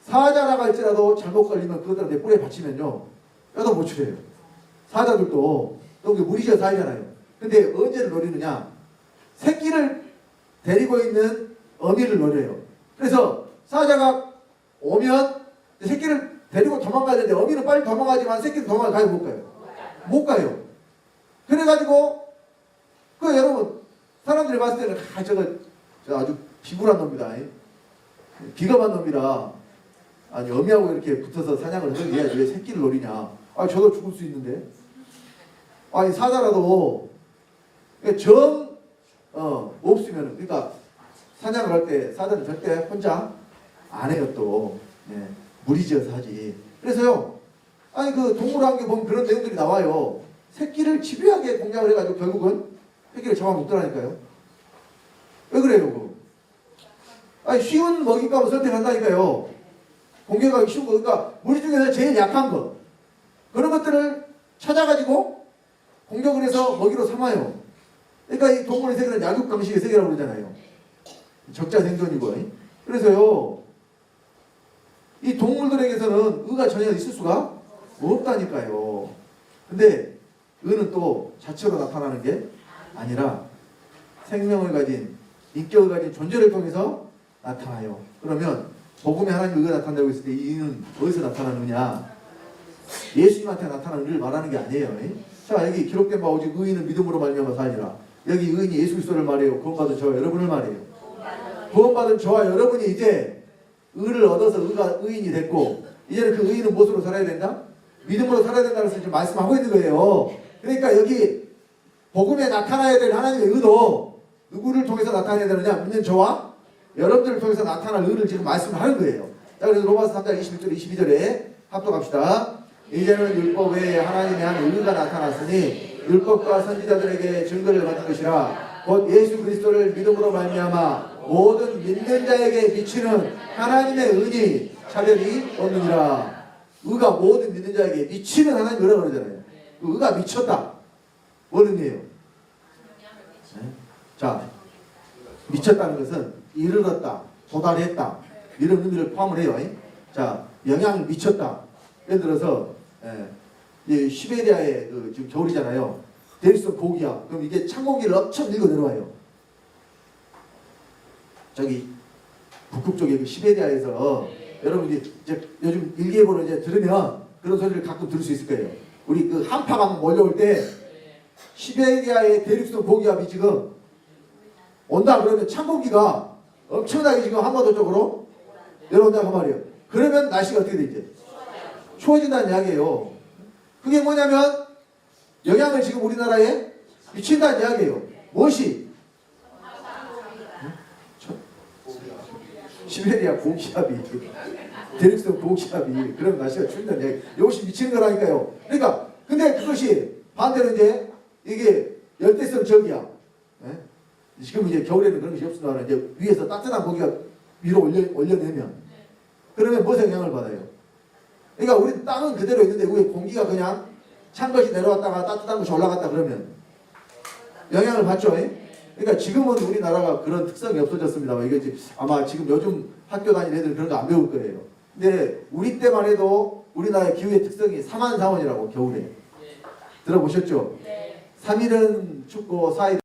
[SPEAKER 1] 사자라고 할지라도 잘못 걸리면 그것들한테 뿔에 받치면요 뼈도 못 추려요. 사자들도 또 무리지어 살잖아요. 근데 언제를 노리느냐? 새끼를 데리고 있는 어미를 노려요. 그래서 사자가 오면 새끼를 데리고 도망가야 되는데 어미는 빨리 도망가지만 새끼는 도망가요 못 가요? 못 가요. 그래가지고 그 여러분 사람들이 봤을 때는 저 아주 비굴한 놈이다. 비겁한 놈이라 아니 어미하고 이렇게 붙어서 사냥을 해야지 왜 새끼를 노리냐. 아 저도 죽을 수 있는데. 아니 사자라도 정 없으면 그러니까 사냥을 할 때 사자는 절대 혼자 안 해요 또. 예, 무리지어서 하지. 그래서요 아니 그 동물학에 보면 그런 내용들이 나와요. 새끼를 집요하게 공략을 해가지고 결국은 새끼를 잡아먹더라니까요. 왜 그래요 그거? 아니 쉬운 먹잇감을 선택한다니까요. 공격하기 쉬운 거. 그러니까 우리 중에서 제일 약한 거 그런 것들을 찾아가지고 공격을 해서 먹이로 삼아요. 그러니까 이 동물의 세계는 약육강식의 세계라고 그러잖아요. 적자생존이고. 그래서요 이 동물들에게서는 의가 전혀 있을 수가 없다니까요. 근데 의는 또 자체로 나타나는 게 아니라 생명을 가진 인격을 가진 존재를 통해서 나타나요. 그러면 복음에 하나님의 의가 나타난다고 했을 때 이 의는 어디서 나타나느냐? 예수님한테 나타나는 의를 말하는 게 아니에요. 자 여기 기록된 바 오직 의인은 믿음으로 말미암아 살리라. 여기 의인이 예수 그리스도를 말해요. 구원받은 저와 여러분을 말해요. 구원받은 저와 여러분이 이제 의를 얻어서 의인이 됐고 이제는 그 의인은 무엇으로 살아야 된다? 믿음으로 살아야 된다는 것을 지금 말씀하고 있는 거예요. 그러니까 여기 복음에 나타나야 될 하나님의 의도 누구를 통해서 나타나야 되느냐? 믿는 저와 여러분들을 통해서 나타날 의를 지금 말씀을 하는 거예요. 자 그래서 로마서 3장 21절 22절에 합독합시다. 이제는 율법 외에 하나님의 한 의가 나타났으니 율법과 선지자들에게 증거를 받는 것이라 곧 예수 그리스도를 믿음으로 말미암아 모든 믿는 자에게 미치는 하나님의 은이 차별이 없느니라. 의가 모든 믿는 자에게 미치는 하나님 의라고 그러잖아요. 그 의가 미쳤다. 뭔 의미예요? 네? 자, 미쳤다는 것은 이르렀다, 도달했다 이런 의미를 포함을 해요. 자, 영향을 미쳤다. 예를 들어서 이 시베리아에 지금 겨울이잖아요. 대륙성 고기야. 그럼 이게 찬 공기를 엄청 밀고 내려와요. 저기 북극 쪽에 그 시베리아에서 여러분 이제 요즘 일기예보를 이제 들으면 그런 소리를 가끔 들을 수 있을 거예요. 우리 그 한파가 몰려올 때 시베리아의 대륙성 고기압이 지금 온다 그러면 찬 공기가 엄청나게 지금 한반도 쪽으로 내려온다고 말이에요. 그러면 날씨가 어떻게 되지? 추워진다는 이야기예요. 그게 뭐냐면 영향을 지금 우리나라에 미친다는 이야기예요. 무엇이? 시베리아 고기압이 대륙성 고기압이 그럼 날씨가 추운다는 이야기. 이것이 미치는 거라니까요. 그러니까 근데 그것이 반대로 이제 이게 열대성 적이야. 지금 이제 겨울에는 그런 것이 없으나 이제 위에서 따뜻한 고기가 위로 올려내면 그러면 무엇에 영향을 받아요? 그러니까 우리 땅은 그대로 있는데 위에 공기가 그냥 찬 것이 내려왔다가 따뜻한 것이 올라갔다 그러면 영향을 받죠. 그러니까 지금은 우리나라가 그런 특성이 없어졌습니다만 이거 이제 아마 지금 요즘 학교 다니는 애들 그런 거 안 배울 거예요. 근데 우리 때만 해도 우리나라의 기후의 특성이 사만사원이라고 겨울에 들어보셨죠? 3일은 춥고 4일은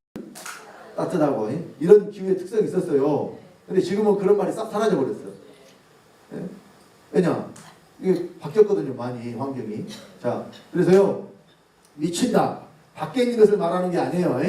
[SPEAKER 1] 따뜻하고 이런 기후의 특성이 있었어요. 근데 지금은 그런 말이 싹 사라져 버렸어요. 왜냐? 이게 바뀌었거든요. 많이 환경이. 자, 그래서요. 미친다. 밖에 있는 것을 말하는 게 아니에요.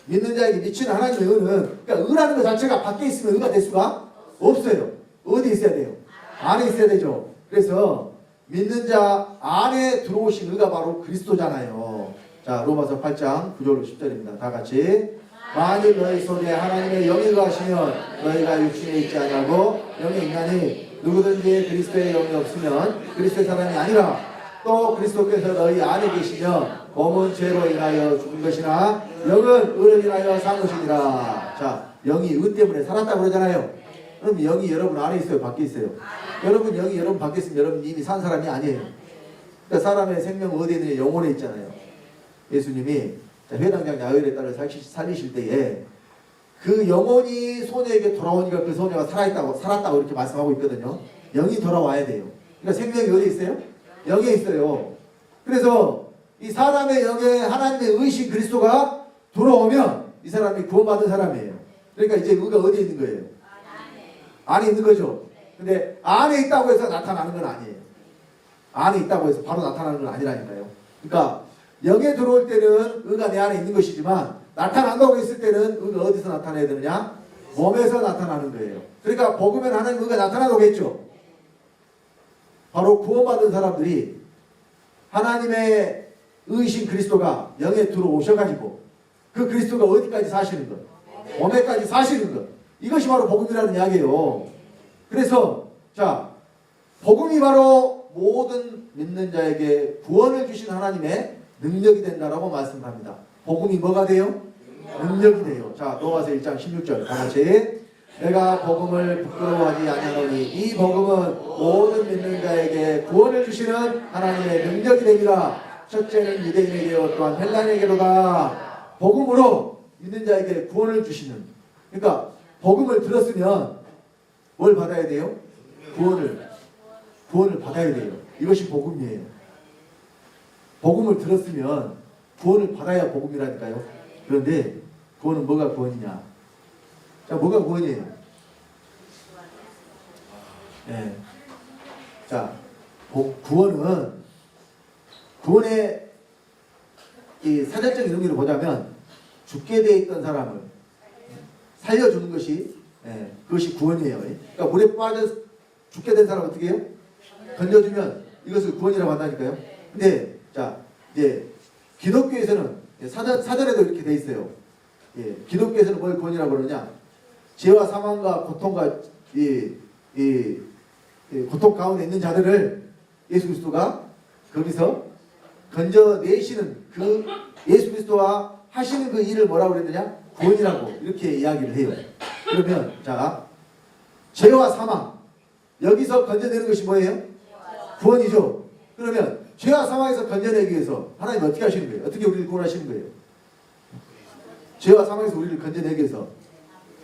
[SPEAKER 1] 믿는 자에게 미친 하나님의 의는 그러니까 의라는 것 자체가 밖에 있으면 의가 될 수가 없어요. 어디 있어야 돼요? 안에 있어야 되죠. 그래서 믿는 자 안에 들어오신 의가 바로 그리스도잖아요. 자, 로마서 8장 9절로 10절입니다. 다 같이 만일 너희 속에 하나님의 영이 거하시면 너희가 육신에 있지 아니하고 영이 있나니 누구든지 그리스도의 영이 없으면 그리스도의 사람이 아니라 또 그리스도께서 너희 안에 계시면 몸은 죄로 인하여 죽은 것이나 영은 의를 인하여 산 것이니라. 자, 영이 의 때문에 살았다고 그러잖아요. 그럼 영이 여러분 안에 있어요? 밖에 있어요? 여러분 영이 여러분 밖에 있으면 여러분 이미 산 사람이 아니에요. 그러니까 사람의 생명은 어디에 있느냐? 영혼에 있잖아요. 예수님이 회당장 야훼를 따라 살리실 때에 그 영혼이 소녀에게 돌아오니까 그 소녀가 살았다고 이렇게 말씀하고 있거든요. 영이 돌아와야 돼요. 그러니까 생명이 어디 있어요? 영에 있어요. 그래서 이 사람의 영에 하나님의 의신 그리스도가 돌아오면 이 사람이 구원받은 사람이에요. 그러니까 이제 의가 어디에 있는 거예요? 안에 있는 거죠. 근데 안에 있다고 해서 나타나는 건 아니에요. 안에 있다고 해서 바로 나타나는 건 아니라니까요. 그러니까 영에 들어올 때는 의가 내 안에 있는 것이지만 나타난다고 했을 때는 의가 어디서 나타나야 되느냐? 몸에서 나타나는 거예요. 그러니까 복음엔 하나님 의가 나타나도록 했죠. 바로 구원받은 사람들이 하나님의 의신 그리스도가 영에 들어오셔가지고 그 그리스도가 어디까지 사시는 것? 몸에까지 사시는 것. 이것이 바로 복음이라는 이야기예요. 그래서 자, 복음이 바로 모든 믿는 자에게 구원을 주신 하나님의 능력이 된다라고 말씀합니다. 복음이 뭐가 돼요? 능력이 돼요. 자, 로마서 1장 16절 다 같이 내가 복음을 부끄러워하지 아니하노니 이 복음은 모든 믿는 자에게 구원을 주시는 하나님의 능력이 됩니다. 첫째는 유대인에게요 또한 헬라인에게로다. 복음으로 믿는 자에게 구원을 주시는. 그러니까 복음을 들었으면 뭘 받아야 돼요? 구원을 받아야 돼요. 이것이 복음이에요. 복음을 들었으면 구원을 받아야 복음이라니까요. 그런데 구원은 뭐가 구원이냐? 자, 뭐가 구원이에요? 네. 자, 구원의 이 사전적인 의미로 보자면 죽게 돼 있던 사람을 살려주는 것이 그것이 구원이에요. 그러니까 물에 빠져 죽게 된 사람 어떻게 해요? 건져주면 이것을 구원이라고 한다니까요. 근데 자, 이제 기독교에서는 사전에도 이렇게 돼 있어요. 예, 기독교에서는 뭘 구원이라고 그러냐? 죄와 사망과 고통과 고통 가운데 있는 자들을 예수 그리스도가 거기서 건져내시는 그 예수 그리스도와 하시는 그 일을 뭐라고 그랬느냐? 구원이라고 이렇게 이야기를 해요. 그러면 자, 죄와 사망 여기서 건져내는 것이 뭐예요? 구원이죠. 그러면 죄와 사망에서 건져내기 위해서 하나님 어떻게 하시는 거예요? 어떻게 우리를 구원하시는 거예요? 죄와 사망에서 우리를 건져내기 위해서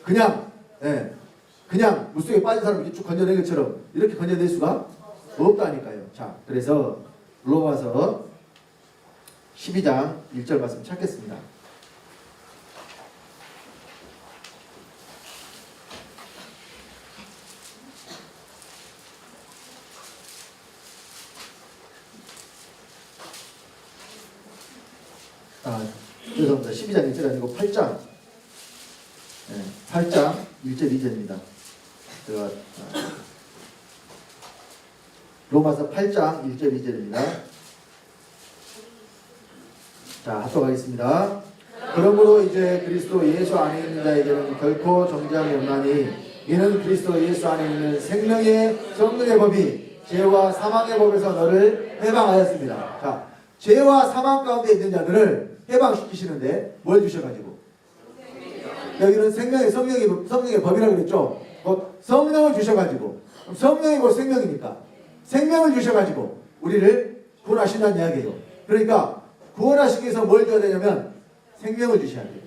[SPEAKER 1] 그냥 그냥 물속에 빠진 사람을 이렇게 쭉 건져낸 것처럼 이렇게 건져낼 수가 없다니까요. 자, 그래서 로마서 12장 1절 말씀 찾겠습니다. 죄송합니다. 12장 1절 아니고 8장 8장 1절 2절입니다. 제가 로마서 8장 1절 2절입니다. 자, 합독하겠습니다. 그러므로 이제 그리스도 예수 안에 있는 자에게는 결코 정죄함이 없나니 이는 그리스도 예수 안에 있는 생명의 성령의 법이 죄와 사망의 법에서 너를 해방하였습니다. 자, 죄와 사망 가운데 있는 자들을 해방시키시는데 뭘 주셔가지고 여기는 생명의 성령의 법이라고 그랬죠. 성령을 주셔가지고 성령이 곧 생명이니까 생명을 주셔가지고 우리를 구원하신다는 이야기예요. 그러니까 구원하시기 위해서 뭘 줘야 되냐면 생명을 주셔야 돼요.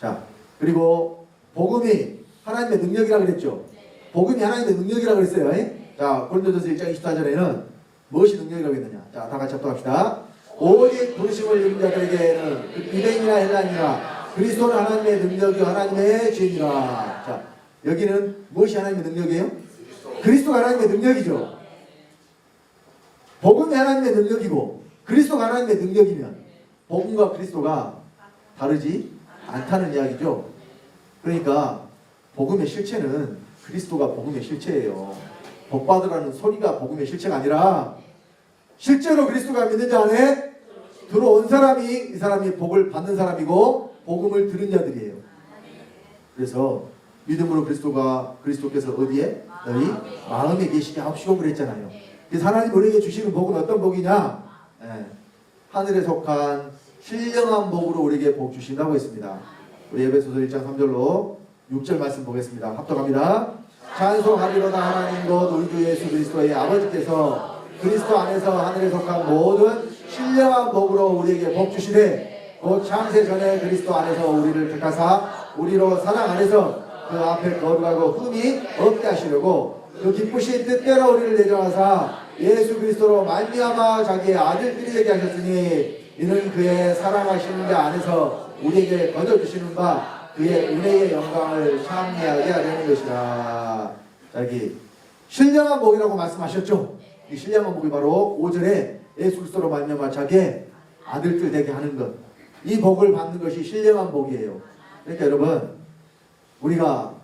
[SPEAKER 1] 자, 그리고 복음이 하나님의 능력이라고 그랬죠. 복음이 하나님의 능력이라고 그랬어요. 자, 고린도전서 1장 24절에는 무엇이 능력이라고 했느냐. 자, 다 같이 합독합시다. 오직 부르심을 입은 자들에게는 유대인이나 헬라인이나 그리스도는 하나님의 능력이요 하나님의 죄니라. 자, 여기는 무엇이 하나님의 능력이에요? 그리스도가 하나님의 능력이죠. 복음이 하나님의 능력이고 그리스도가 하나님의 능력이면 복음과 그리스도가 다르지 않다는 이야기죠. 그러니까 복음의 실체는 그리스도가 복음의 실체예요. 복받으라는 소리가 복음의 실체가 아니라 실제로 그리스도가 믿는 자 안에 들어온 사람이 이 사람이 복을 받는 사람이고 복음을 들은 자들이에요. 그래서 믿음으로 그리스도께서 어디에? 너희 마음에 계시게 하옵시고 그랬잖아요. 그래서 하나님 우리에게 주시는 복은 어떤 복이냐? 하늘에 속한 신령한 복으로 우리에게 복 주신다고 했습니다. 우리 에베소서 1장 3절로 6절 말씀 보겠습니다. 합독합니다. 찬송하리로다 하나님 곧 우리 주 예수 그리스도의 아버지께서 그리스도 안에서 하늘에 속한 모든 신령한 복으로 우리에게 복 주시되 곧 창세 전에 그리스도 안에서 우리를 택하사 우리로 사랑 안에서 그 앞에 거룩하고 흠이 없게 하시려고 그 기쁘신 뜻대로 우리를 내정하사 예수 그리스도로 말미암아 자기의 아들들이 되게 하셨으니 이는 그의 사랑하시는 자 안에서 우리에게 거둬주시는 바 그의 은혜의 영광을 찬미하게 하려는 것이라. 자, 여기 신령한 복이라고 말씀하셨죠. 이 신령한 복이 바로 5절에 예수 그리스도로 말미암아 자기의 아들들 되게 하는 것. 이 복을 받는 것이 신령한 복이에요. 그러니까 여러분 우리가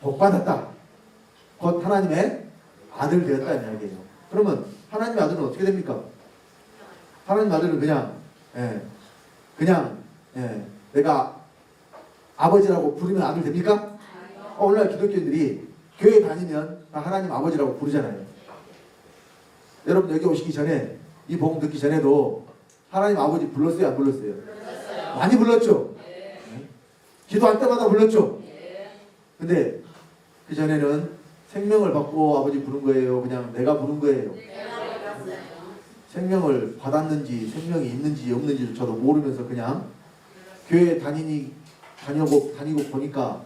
[SPEAKER 1] 복 받았다. 곧 하나님의 아들 되었다는 이야기예요. 그러면 하나님의 아들은 어떻게 됩니까? 하나님의 아들은 그냥 내가 아버지라고 부르면 아들 됩니까? 오늘날 기독교인들이 교회 다니면 다 하나님 아버지라고 부르잖아요. 여러분 여기 오시기 전에 이 복음 듣기 전에도 하나님 아버지 불렀어요? 안 불렀어요? 많이 불렀죠? 기도할 때마다 불렀죠? 근데 그 전에는 생명을 받고 아버지 부른 거예요? 그냥 내가 부른 거예요? 생명을 받았는지 생명이 있는지 없는지 저도 모르면서 그냥 교회 다니고 보니까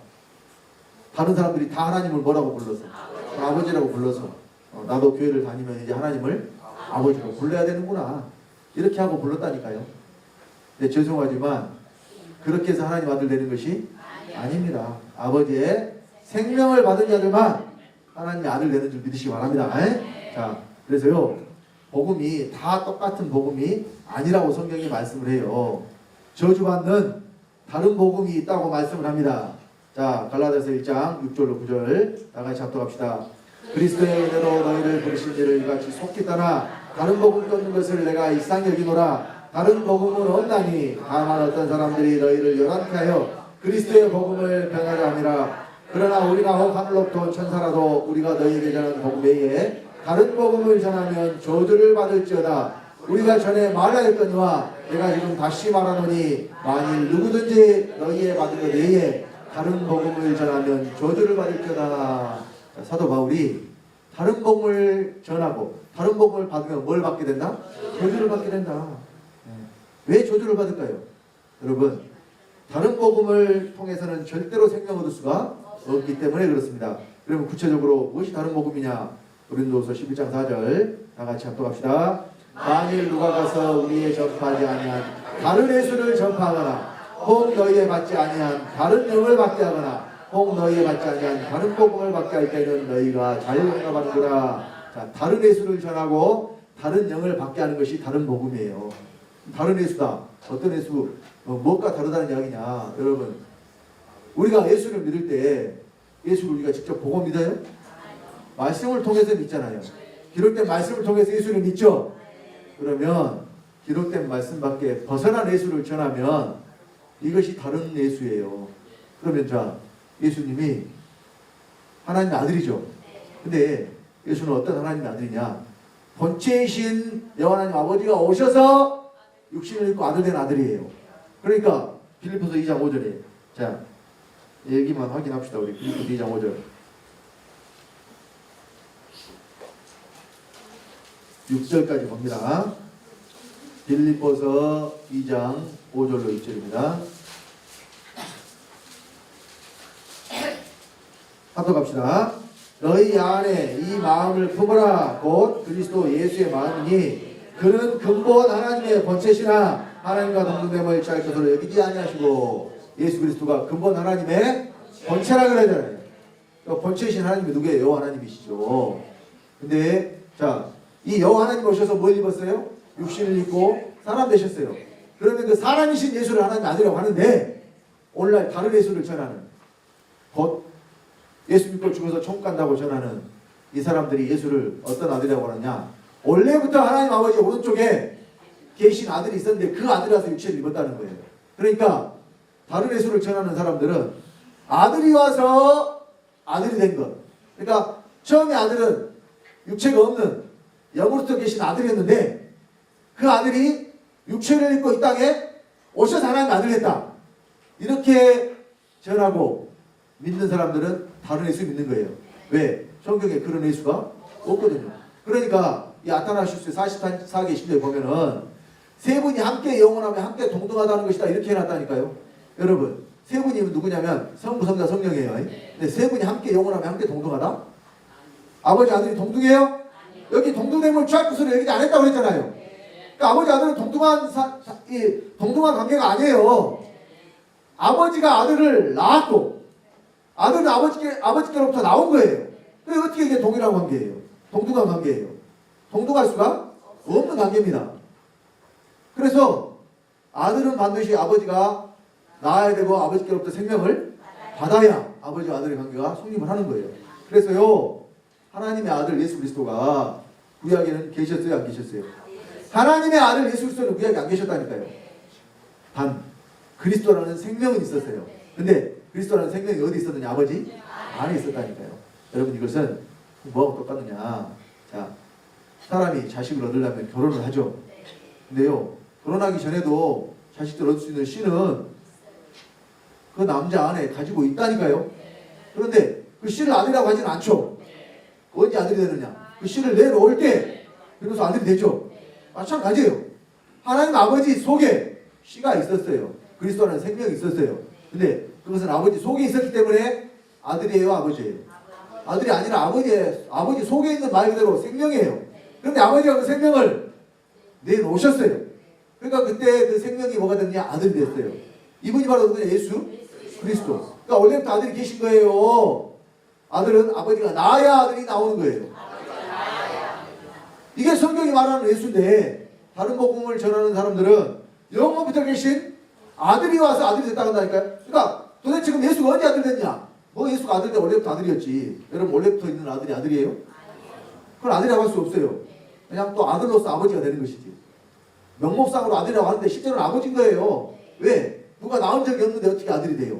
[SPEAKER 1] 다른 사람들이 다 하나님을 뭐라고 불러서 아버지라고 불러서 나도 교회를 다니면 이제 하나님을 아버지로 불러야 되는구나 이렇게 하고 불렀다니까요. 근데 죄송하지만 그렇게 해서 하나님 아들 되는 것이 아닙니다. 아버지의 생명을 받은 자들만 하나님의 아들 되는 줄 믿으시기 바랍니다. 자, 그래서요 복음이 다 똑같은 복음이 아니라고 성경이 말씀을 해요. 저주받는 다른 복음이 있다고 말씀을 합니다. 자, 갈라디아서 1장 6절로 9절 다 같이 합독합시다. 그리스도의 은혜로 너희를 부르신 이를 이같이 속히 떠나 다른 복음 얻는 것을 내가 이상히 여기노라. 다른 복음은 없나니 다만 어떤 사람들이 너희를 열한케 하여 그리스도의 복음을 변하려 함이라. 그러나 우리가 혹 하늘로부터 온 천사라도 우리가 너희에게 전하는 복음 외에 다른 복음을 전하면 저주를 받을지어다. 우리가 전에 말하였거니와 내가 지금 다시 말하노니 만일 누구든지 너희의 받은 것 외에 다른 복음을 전하면 저주를 받을 거다. 사도 바울이 다른 복음을 전하고 다른 복음을 받으면 뭘 받게 된다? 저주를 받게 된다. 왜 저주를 받을까요? 여러분, 다른 복음을 통해서는 절대로 생명 얻을 수가 없기 때문에 그렇습니다. 그러면 구체적으로 무엇이 다른 복음이냐? 고린도서 11장 4절 다 같이 합독합시다. 만일 누가 가서 우리의 전파하지 아니한 다른 예수를 전파하거나 혹 너희에 받지 아니한 다른 영을 받게 하거나 혹 너희에 받지 아니한 다른 복음을 받게 할 때는 너희가 자유응답하는구나. 자, 다른 예수를 전하고 다른 영을 받게 하는 것이 다른 복음이에요. 다른 예수다. 어떤 예수? 무엇과 다르다는 이야기냐? 여러분, 우리가 예수를 믿을 때 예수를 우리가 직접 보고 믿어요? 말씀을 통해서 믿잖아요. 기록된 말씀을 통해서 예수를 믿죠? 그러면 기록된 말씀 밖에 벗어난 예수를 전하면 이것이 다른 예수예요. 그러면 자, 예수님이 하나님의 아들이죠. 근데 예수는 어떤 하나님의 아들이냐? 본체이신 여호와하나님 아버지가 오셔서 육신을 입고 아들 된 아들이에요. 그러니까 빌립보서 2장 5절에 자, 얘기만 확인합시다. 우리 빌립보서 2장 5절 6절까지 봅니다. 빌립보서 2장 5절로 6절입니다. 합독합시다. 너희 안에 이 마음을 품어라. 곧 그리스도 예수의 마음이니 그는 근본 하나님의 본체시나 하나님과 동등됨을 취할 것으로 여기지 아니하시고 예수 그리스도가 근본 하나님의 본체라 그래야 되잖아요. 본체이신 하나님이 누구예요? 여호와 하나님이시죠. 근데 자, 이 여호와 하나님 오셔서 뭘 입었어요? 육신을 입고 사람 되셨어요. 그러면 그 사람이신 예수를 하나님 아들이라고 하는데 오늘날 다른 예수를 전하는 곧 예수 믿고 죽어서 천국 간다고 전하는 이 사람들이 예수를 어떤 아들이라고 하느냐? 원래부터 하나님 아버지 오른쪽에 계신 아들이 있었는데 그 아들이 와서 육체를 입었다는 거예요. 그러니까 다른 예수를 전하는 사람들은 아들이 와서 아들이 된 것. 그러니까 처음에 아들은 육체가 없는 영으로부터 계신 아들이었는데 그 아들이 육체를 입고 이 땅에 오셔서 하나님 아들이 됐다. 이렇게 전하고 믿는 사람들은 다른 예수 믿는 거예요. 왜? 성경에 그런 예수가 없거든요. 그러니까 이 아타나시우스 44개 신조에 보면은 세 분이 함께 영원하며 함께 동등하다는 것이다 이렇게 해놨다니까요. 여러분, 세 분이 누구냐면 성부, 성자, 성령이에요. 근데 세 분이 함께 영원하며 함께 동등하다? 아버지 아들이 동등해요? 여기 동등됨을 취할 것으로 얘기 안 했다고 그랬잖아요. 그러니까 아버지 아들은 동등한 관계가 아니에요. 아버지가 아들을 낳았고 아들은 아버지께로부터 나온 거예요. 그게 어떻게 이게 동일한 관계예요? 동등한 관계예요. 동등할 수가 없는 관계입니다. 그래서 아들은 반드시 아버지가 낳아야 되고 아버지께로부터 생명을 받아야 아버지와 아들의 관계가 성립을 하는 거예요. 그래서요, 하나님의 아들 예수 그리스도가 구약에는 계셨어요? 안 계셨어요? 하나님의 아들 예수 그리스도는 구약에 안 계셨다니까요. 단 그리스도라는 생명은 있었어요. 근데 그리스도라는 생명이 어디 있었느냐? 아버지 안에 있었다니까요. 여러분, 이것은 뭐하고 똑같느냐? 자, 사람이 자식을 얻으려면 결혼을 하죠. 근데요, 결혼하기 전에도 자식들 얻을 수 있는 씨는 그 남자 안에 가지고 있다니까요. 그런데 그 씨를 아들이라고 하지는 않죠. 언제 아들이 되느냐? 그 씨를 내놓을 때 그래서 아들이 되죠. 마찬가지예요. 하나님 아버지 속에 씨가 있었어요. 그리스도라는 생명이 있었어요. 근데 그것은 아버지 속에 있었기 때문에 아들이에요, 아버지예요? 아들이 아니라 아버지 속에 있는 말 그대로 생명이에요. 그런데 아버지가 그 생명을 내놓으셨어요. 그러니까 그때 그 생명이 뭐가 됐냐? 아들이 됐어요. 이분이 바로 누구냐? 예수 그리스도. 그러니까 원래부터 아들이 계신 거예요. 아들은 아버지가 낳아야 아들이 나오는 거예요. 이게 성경이 말하는 예수인데 다른 복음을 전하는 사람들은 영원부터 계신 아들이 와서 아들이 됐다고 한다니까요. 그러니까 도대체 지금 예수가 언제 아들 됐냐? 뭐 예수가 아들 때 원래부터 아들이었지. 여러분, 원래부터 있는 아들이 아들이에요? 그건 아들이라고 할 수 없어요. 그냥 또 아들로서 아버지가 되는 것이지. 명목상으로 아들이라고 하는데 실제로는 아버지인 거예요. 왜? 누가 낳은 적이 없는데 어떻게 아들이 돼요?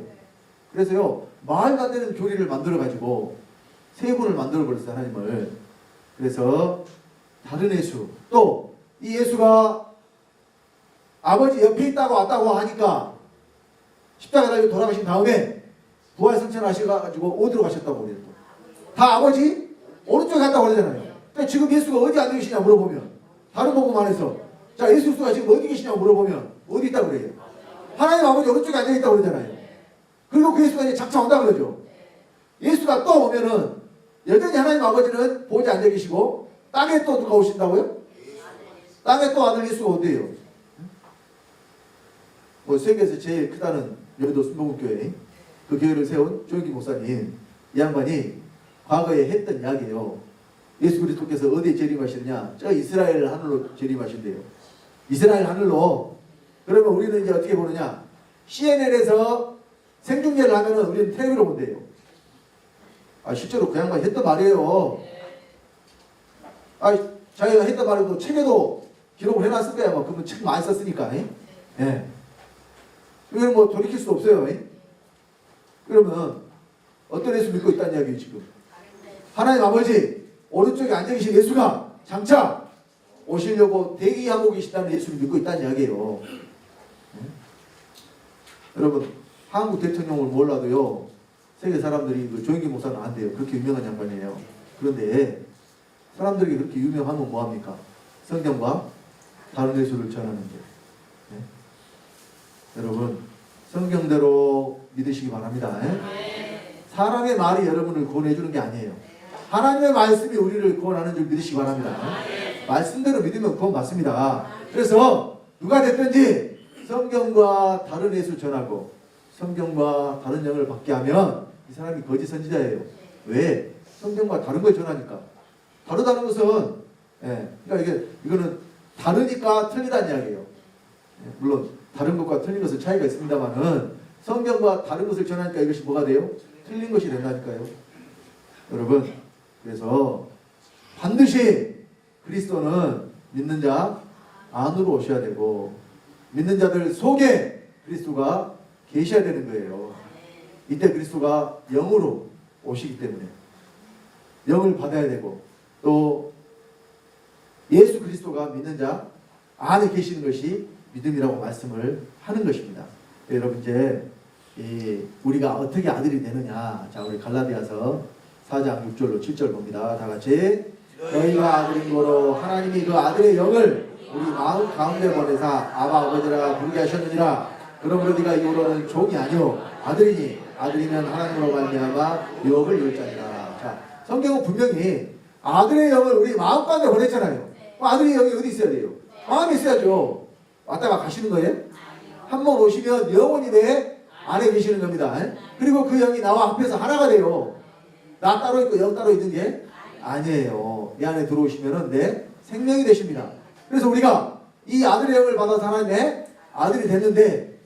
[SPEAKER 1] 그래서요, 말도 안 되는 교리를 만들어가지고 세 분을 만들어버렸어요, 하나님을. 그래서 다른 예수, 또 이 예수가 아버지 옆에 있다고 왔다고 하니까 십자가 달려 돌아가신 다음에 부활 승천하셔가지고 어디로 가셨다고 그래요? 다 아버지 오른쪽에 갔다고 그러잖아요. 그러니까 지금 예수가 어디 앉아 계시냐 물어보면 다른 복음 안에서 자 예수 그리스도가 지금 어디 계시냐고 물어보면 어디 있다고 그래요? 하나님 아버지 오른쪽에 앉아 있다고 그러잖아요. 그리고 그 예수가 이제 장차 온다 그러죠. 예수가 또 오면은 여전히 하나님 아버지는 보좌에 앉아 계시고 땅에 또 누가 오신다고요? 땅에 또 아들 예수가 온대요. 뭐 세계에서 제일 크다는 여의도 순복음교회 그 교회를 세운 조영기 목사님 이 양반이 과거에 했던 이야기예요. 예수 그리스도께서 어디에 재림하시느냐? 저 이스라엘 하늘로 재림하신대요. 이스라엘 하늘로. 그러면 우리는 이제 어떻게 보느냐? CNN에서 생중계를 하면은 우리는 텔레비로 본대요. 아 실제로 그 양반이 했던 말이에요. 아 자기가 했던 말도 책에도 기록을 해놨을 거야. 뭐 그분 책 많이 썼으니까. 예. 이건 뭐 돌이킬 수 없어요. 그러면 어떤 예수 믿고 있다는 이야기예요 지금? 하나님 아버지 오른쪽에 앉아 계신 예수가 장차 오시려고 대기하고 계시다는 예수를 믿고 있다는 이야기예요. 여러분 한국 대통령을 몰라도요 세계 사람들이 그 조영기 목사는 안 돼요. 그렇게 유명한 양반이에요. 그런데 사람들이 그렇게 유명하면 뭐합니까? 성경과 다른 예수를 전하는데. 여러분 성경대로 믿으시기 바랍니다. 사람의 말이 여러분을 구원해 주는 게 아니에요. 하나님의 말씀이 우리를 구원하는 줄 믿으시기 바랍니다. 말씀대로 믿으면 구원 받습니다. 그래서 누가 됐든지 성경과 다른 예수 전하고 성경과 다른 영을 받게 하면 이 사람이 거짓 선지자예요. 왜? 성경과 다른 걸 전하니까. 다르다는 것은 그러니까 이거는 다르니까 틀리다는 이야기예요. 물론 다른 것과 틀린 것은 차이가 있습니다만은 성경과 다른 것을 전하니까 이것이 뭐가 돼요? 틀린 것이 된다니까요. 여러분 그래서 반드시 그리스도는 믿는 자 안으로 오셔야 되고 믿는 자들 속에 그리스도가 계셔야 되는 거예요. 이때 그리스도가 영으로 오시기 때문에 영을 받아야 되고 또 예수 그리스도가 믿는 자 안에 계시는 것이 믿음이라고 말씀을 하는 것입니다. 여러분 이제 우리가 어떻게 아들이 되느냐? 자 우리 갈라디아서 4장 6절로 7절 봅니다. 다 같이 너희가 아들인 거로 하나님이 그 아들의 영을 우리 마음 가운데 보내사 아바 아버지라 부르게 하셨느니라. 그러므로 네가 이후로는 종이 아니오 아들이니 아들이면 하나님으로 말미암아 유업을 이을 자니라. 자 성경은 분명히 아들의 영을 우리 마음 가운데 보냈잖아요. 아들의 영이 어디 있어야 돼요? 마음에 있어야죠. 왔다가 가시는 거예요? 한 번 오시면 영원히 내 안에 계시는 겁니다. 그리고 그 영이 나와 합해서 하나가 돼요. 나 따로 있고 영 따로 있는 게 아니에요. 이 안에 들어오시면 내 생명이 되십니다. 그래서 우리가 이 아들의 영을 받아서 하나님의 아들이 됐는데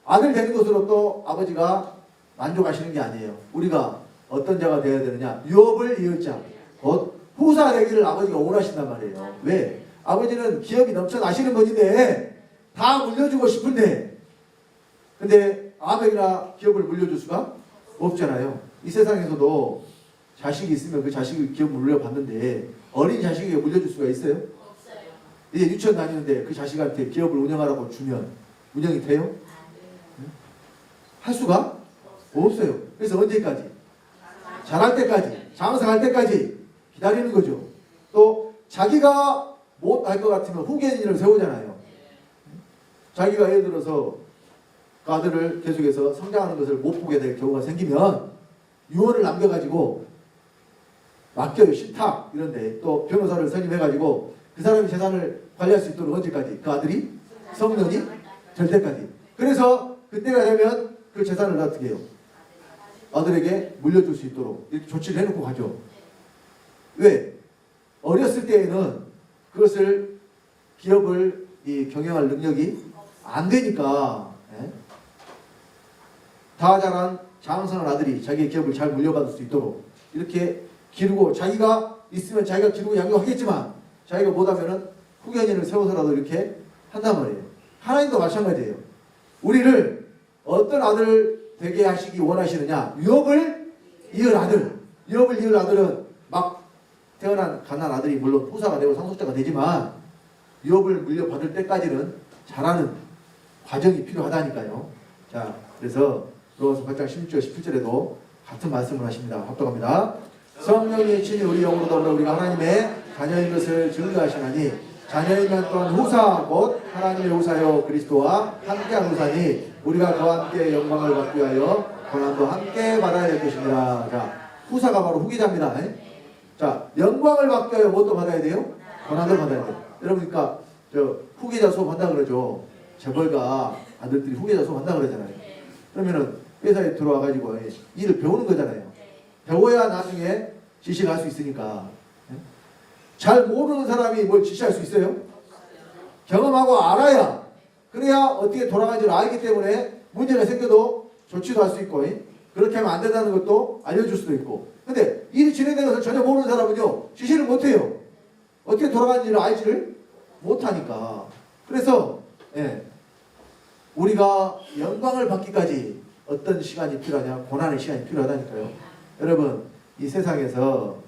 [SPEAKER 1] 아들 되는 것으로 또 아버지가 만족하시는 게 아니에요. 우리가 어떤 자가 되어야 되느냐? 유업을 이을 자, 곧 후사 되기를 아버지가 원하신단 말이에요. 왜? 아버지는 기업이 넘쳐나시는 분인데 다 물려주고 싶은데 근데 아버지나 기업을 물려줄 수가 없잖아요. 이 세상에서도 자식이 있으면 그 자식이 기업을 물려받는데 어린 자식에게 물려줄 수가 있어요? 없어요. 이제 유치원 다니는데 그 자식한테 기업을 운영하라고 주면 운영이 돼요? 할 수가 없어요. 그래서 언제까지? 자랄 때까지, 장성할 때까지 기다리는 거죠. 또 자기가 못 할 것 같으면 후계인을 세우잖아요. 자기가 예를 들어서 그 아들을 계속해서 성장하는 것을 못 보게 될 경우가 생기면 유언을 남겨가지고 맡겨요. 신탁 이런데 또 변호사를 선임해가지고 그 사람이 재산을 관리할 수 있도록 언제까지? 그 아들이 성년이 될 때까지. 그래서 그때가 되면 그 재산을 어떻게 해요? 아들에게 물려줄 수 있도록 이렇게 조치를 해놓고 가죠. 왜? 어렸을 때에는 그것을 기업을 경영할 능력이 안 되니까 다 자란 장성한 아들이 자기의 기업을 잘 물려받을 수 있도록 이렇게 기르고 자기가 있으면 자기가 기르고 양육하겠지만 자기가 못하면은 후견인을 세워서라도 이렇게 한단 말이에요. 하나님도 마찬가지예요. 우리를 어떤 아들 되게 하시기 원하시느냐? 유업을 이을 아들. 유업을 이을 아들은 막 태어난 가난 아들이 물론 후사가 되고 상속자가 되지만 유업을 물려받을 때까지는 자라는 과정이 필요하다니까요. 자, 그래서 로마서 8장 16절 17절에도 같은 말씀을 하십니다. 합독합니다. 성령이 친히 우리 영으로 더불어 우리가 하나님의 자녀인 것을 증거하시나니 자녀이면 또한 후사 곧 하나님의 후사요 그리스도와 함께한 후사니 우리가 그와 함께 영광을 받기 위하여 고난도 함께 받아야 될 것입니다. 자, 후사가 바로 후계자입니다. 자, 영광을 받기 위하여 무엇도 받아야 돼요? 고난도 받아야 돼요. 여러분 그러니까 저 후계자 수업 한다 그러죠. 재벌가 아들들이 후계자 수업 한다 그러잖아요. 그러면은 회사에 들어와 가지고 일을 배우는 거잖아요. 배워야 나중에 지시할 수 있으니까. 잘 모르는 사람이 뭘 지시할 수 있어요? 경험하고 알아야, 그래야 어떻게 돌아가는지를 알기 때문에 문제가 생겨도 조치도 할 수 있고, 그렇게 하면 안 된다는 것도 알려줄 수도 있고. 근데 일이 진행되는 것을 전혀 모르는 사람은요, 지시를 못해요. 어떻게 돌아가는지를 알지를 못하니까. 그래서 우리가 영광을 받기까지 어떤 시간이 필요하냐? 고난의 시간이 필요하다니까요. 여러분, 이 세상에서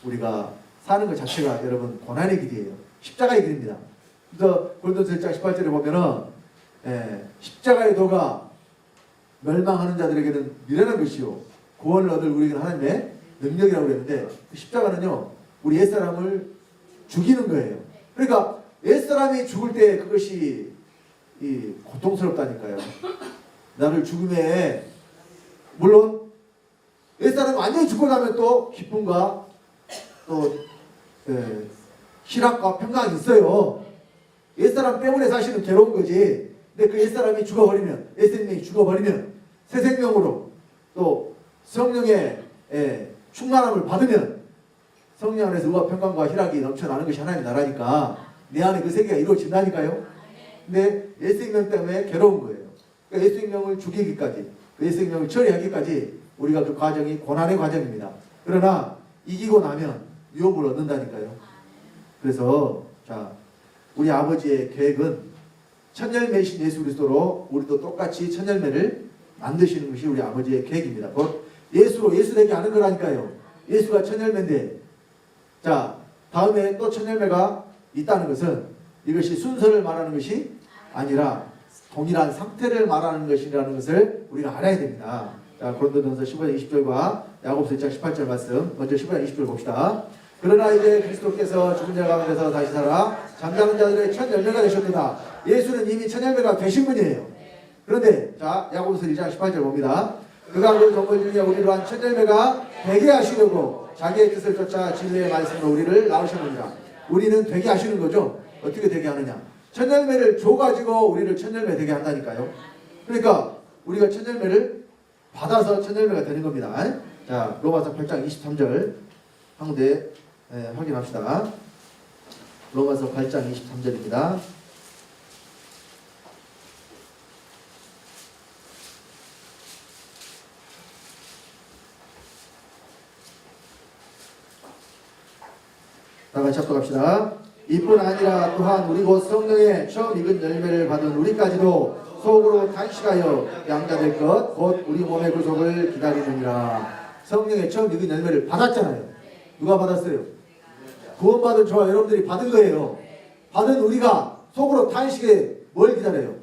[SPEAKER 1] 우리가 사는 것 자체가 여러분 고난의 길이에요. 십자가의 길입니다. 그래서 골로새 1장 18절에 보면은 십자가의 도가 멸망하는 자들에게는 미련한 것이요 구원을 얻을 우리에게는 하나님의 능력이라고 그랬는데, 그 십자가는요 우리 옛사람을 죽이는 거예요. 그러니까 옛사람이 죽을 때 그것이 고통스럽다니까요. 나를 죽음에, 물론 옛사람이 완전히 죽고 나면 또 기쁨과 또 희락과 평강이 있어요. 옛사람 때문에 사실은 괴로운 거지. 근데 그 옛사람이 죽어버리면, 옛생명이 죽어버리면 새 생명으로 또 성령의 충만함을 받으면 성령 안에서 의와 평강과 희락이 넘쳐나는 것이 하나님의 나라니까 내 안에 그 세계가 이루어진다니까요. 근데 옛생명 때문에 괴로운 거예요. 그러니까 옛생명을 죽이기까지, 그 옛생명을 처리하기까지 우리가 그 과정이 고난의 과정입니다. 그러나 이기고 나면 유업을 얻는다니까요. 그래서 자, 우리 아버지의 계획은 천열매이신 예수 그리스도로 우리도 똑같이 천열매를 만드시는 것이 우리 아버지의 계획입니다. 곧 예수로 예수 되게 하는 거라니까요. 예수가 천열매인데, 자, 다음에 또 천열매가 있다는 것은 이것이 순서를 말하는 것이 아니라 동일한 상태를 말하는 것이라는 것을 우리가 알아야 됩니다. 자, 고린도전서 15장 20절과 야고보서 1장 18절 말씀, 먼저 15장 20절 봅시다. 그러나 이제 그리스도께서 죽은 자 가운데서 다시 살아 잠자는 자들의 첫 열매가 되셨도다. 예수는 이미 첫 열매가 되신 분이에요. 그런데 자, 야고보서 1장 18절 봅니다. 그가 그 종들 중에 우리로 한 첫 열매가 되게 하시려고 자기의 뜻을 쫓아 진리의 말씀으로 우리를 낳으셨느니라. 우리는 되게 하시는 거죠. 어떻게 되게 하느냐? 첫 열매를 줘가지고 우리를 첫 열매 되게 한다니까요. 그러니까 우리가 첫 열매를 받아서 첫 열매가 되는 겁니다. 자, 로마서 8장 23절 한 군데 확인합시다. 로마서 8장 23절입니다. 다 같이 합독합시다. 이뿐 아니라 또한 우리 곧 성령의 처음 익은 열매를 받은 우리까지도 속으로 탄식하여 양자될 것 곧 우리 몸의 구속을 기다리느니라. 성령의 처음 익은 열매를 받았잖아요. 누가 받았어요? 구원받은 저와 여러분들이 받은 거예요. 받은 우리가 속으로 탄식에 뭘 기다려요?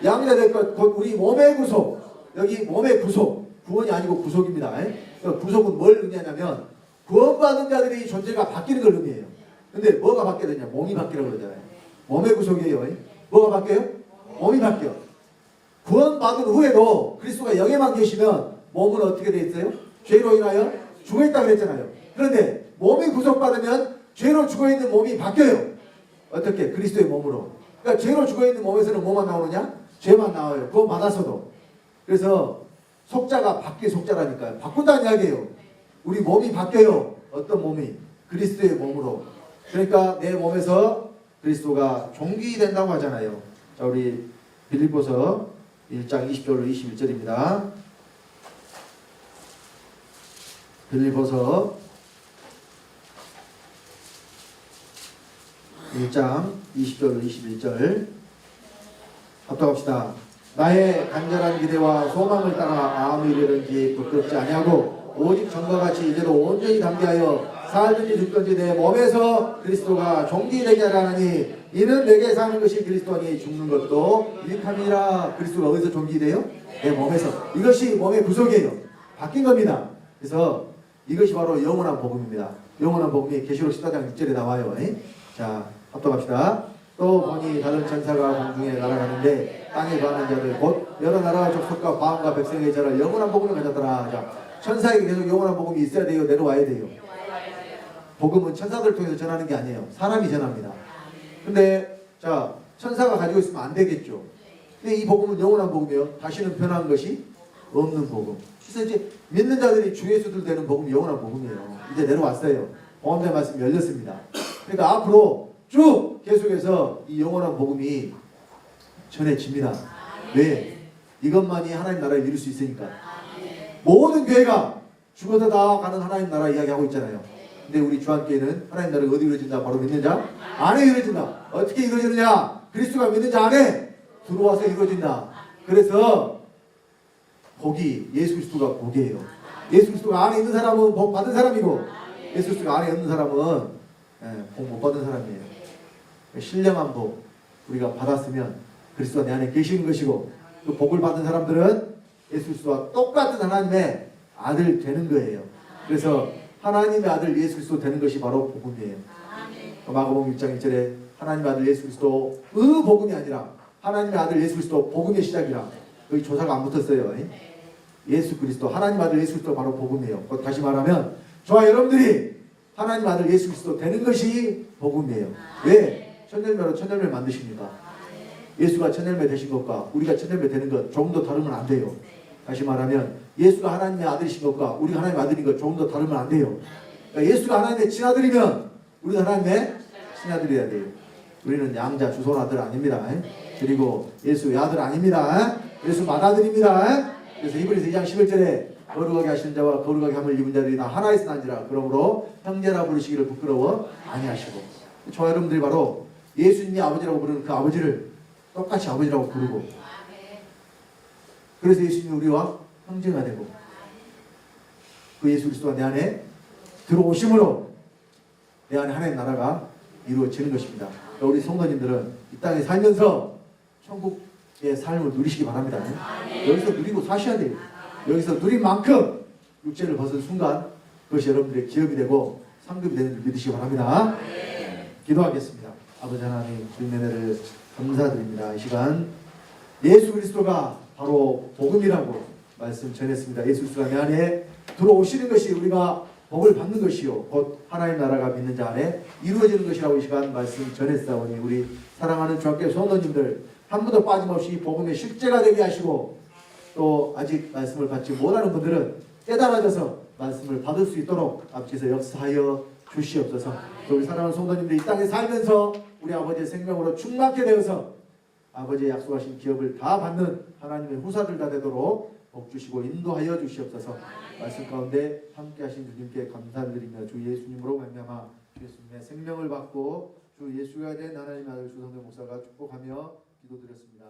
[SPEAKER 1] 양자될 것 곧 우리 몸의 구속. 여기 몸의 구속, 구원이 아니고 구속입니다. 구속은 뭘 의미하냐면 구원받은 자들이 존재가 바뀌는 걸 의미해요. 근데 뭐가 바뀌어야 되냐? 몸이 바뀌라고 그러잖아요. 몸의 구속이에요. 뭐가 바뀌어요? 몸이 바뀌어. 구원받은 후에도 그리스도가 영에만 계시면 몸은 어떻게 돼 있어요? 죄로 인하여 죽어있다고 그랬잖아요. 그런데 몸이 구속받으면 죄로 죽어있는 몸이 바뀌어요. 어떻게? 그리스도의 몸으로. 그러니까 죄로 죽어있는 몸에서는 뭐만 나오느냐? 죄만 나와요. 구원받았어도. 그래서 속자가 바뀌 속자라니까요. 바꾼다는 이야기예요. 우리 몸이 바뀌어요. 어떤 몸이? 그리스도의 몸으로. 그러니까 내 몸에서 그리스도가 종기된다고 하잖아요. 자, 우리 빌립보서 1장 20절로 21절입니다. 빌립보서 1장 20절로 21절 합독합시다. 나의 간절한 기대와 소망을 따라 아무 일이든지 부끄럽지 아니하고 오직 전과 같이 이제도 온전히 담대하여 살든지 죽든지 내 몸에서 그리스도가 종기되게 하라니 이는 내게 사는 것이 그리스도 아니 죽는 것도 유익함이라. 그리스도가 어디서 존귀돼요? 내 몸에서. 이것이 몸의 구속이에요. 바뀐 겁니다. 그래서 이것이 바로 영원한 복음입니다. 영원한 복음이 계시록 14장 6절에 나와요. 자, 합독합시다. 또 보니 다른 천사가 공중에 날아가는데 땅에 거하는 자들 곧 여러 나라와 족속과 방언과 백성의 자를 영원한 복음을 가졌더라. 자, 천사에게 계속 영원한 복음이 있어야 돼요? 내려와야 돼요? 복음은 천사들 통해서 전하는 게 아니에요. 사람이 전합니다. 근데 자, 천사가 가지고 있으면 안 되겠죠. 근데 이 복음은 영원한 복음이에요. 다시는 변한 것이 없는 복음. 그래서 이제 믿는 자들이 주 예수들 되는 복음이 영원한 복음이에요. 이제 내려왔어요. 복음의 말씀이 열렸습니다. 그러니까 앞으로 쭉 계속해서 이 영원한 복음이 전해집니다. 왜? 이것만이 하나님 나라를 이룰 수 있으니까. 모든 교회가 죽어서 다 가는 하나님 나라 이야기하고 있잖아요. 근데 우리 주한교회는 하나님 나라가 어디 이루어진다? 바로 믿는 자 안에 이루어진다. 어떻게 이루어지느냐? 그리스도가 믿는 자 안에 들어와서 이루어진다. 그래서 복이 예수 그리스도가 복이에요. 예수 그리스도가 안에 있는 사람은 복 받은 사람이고 예수 그리스도가 안에 없는 사람은 복 못 받은 사람이에요. 신령한 복 우리가 받았으면 그리스도가 내 안에 계시는 것이고 그 복을 받은 사람들은 예수 그리스도와 똑같은 하나님의 아들 되는 거예요. 그래서 하나님의 아들 예수 그리스도 되는 것이 바로 복음이에요. 마가복음 1장 1절에 하나님의 아들 예수 그리스도의 복음이 아니라 하나님의 아들 예수 그리스도 복음의 시작이라. 여기 조사가 안 붙었어요. 예수 그리스도 하나님 아들 예수 그리스도 바로 복음이에요. 다시 말하면 저와 여러분들이 하나님 아들 예수 그리스도 되는 것이 복음이에요. 왜? 천열매로 천열매 만드십니까? 예수가 천열매 되신 것과 우리가 천열매 되는 것 조금 더 다르면 안 돼요. 다시 말하면 예수가 하나님의 아들이신 것과 우리가 하나님의 아들인 것 조금 더 다르면 안 돼요. 그러니까 예수가 하나님의 친아들이면 우리도 하나님의 친아들이어야 돼요. 우리는 양자 주손 아들 아닙니다. 그리고 예수의 아들 아닙니다. 예수 맏아들입니다. 그래서 히브리서 2장 11절에 거룩하게 하시는 자와 거룩하게 함을 입은 자들이 다 하나에서 난지라. 그러므로 형제라 부르시기를 부끄러워 아니하시고. 저와 여러분들이 바로 예수님이 아버지라고 부르는 그 아버지를 똑같이 아버지라고 부르고 그래서 예수님이 우리와 형제가 되고 그 예수 그리스도가 내 안에 들어오심으로 내 안에 하나님 나라가 이루어지는 것입니다. 그러니까 우리 성도님들은 이 땅에 살면서 천국의 삶을 누리시기 바랍니다. 여기서 누리고 사셔야 돼요. 여기서 누린 만큼 육체를 벗은 순간 그것이 여러분들의 기업이 되고 상급이 되는 줄 믿으시기 바랍니다. 기도하겠습니다. 아버지 하나님 주님 은혜를 감사드립니다. 이 시간 예수 그리스도가 바로 복음이라고 말씀 전했습니다. 예수 그리스도가 내 안에 들어오시는 것이 우리가 복을 받는 것이요 곧 하나님 나라가 믿는 자 안에 이루어지는 것이라고 이 시간 말씀 전했사오니 우리 사랑하는 주학교 성도님들 한 분도 빠짐없이 복음의 실제가 되게 하시고 또 아직 말씀을 받지 못하는 분들은 깨달아져서 말씀을 받을 수 있도록 앞에서 역사하여 주시옵소서. 또 우리 사랑하는 성도님들 이 땅에 살면서 우리 아버지의 생명으로 충만케 되어서 아버지의 약속하신 기업을 다 받는 하나님의 후사들 다 되도록 복 주시고 인도하여 주시옵소서. 말씀 가운데 함께 하신 주님께 감사를 드리며 주 예수님으로 말미암아 주 예수님의 생명을 받고 주 예수가 된 하나님의 아들 주성대 목사가 축복하며 기도드렸습니다.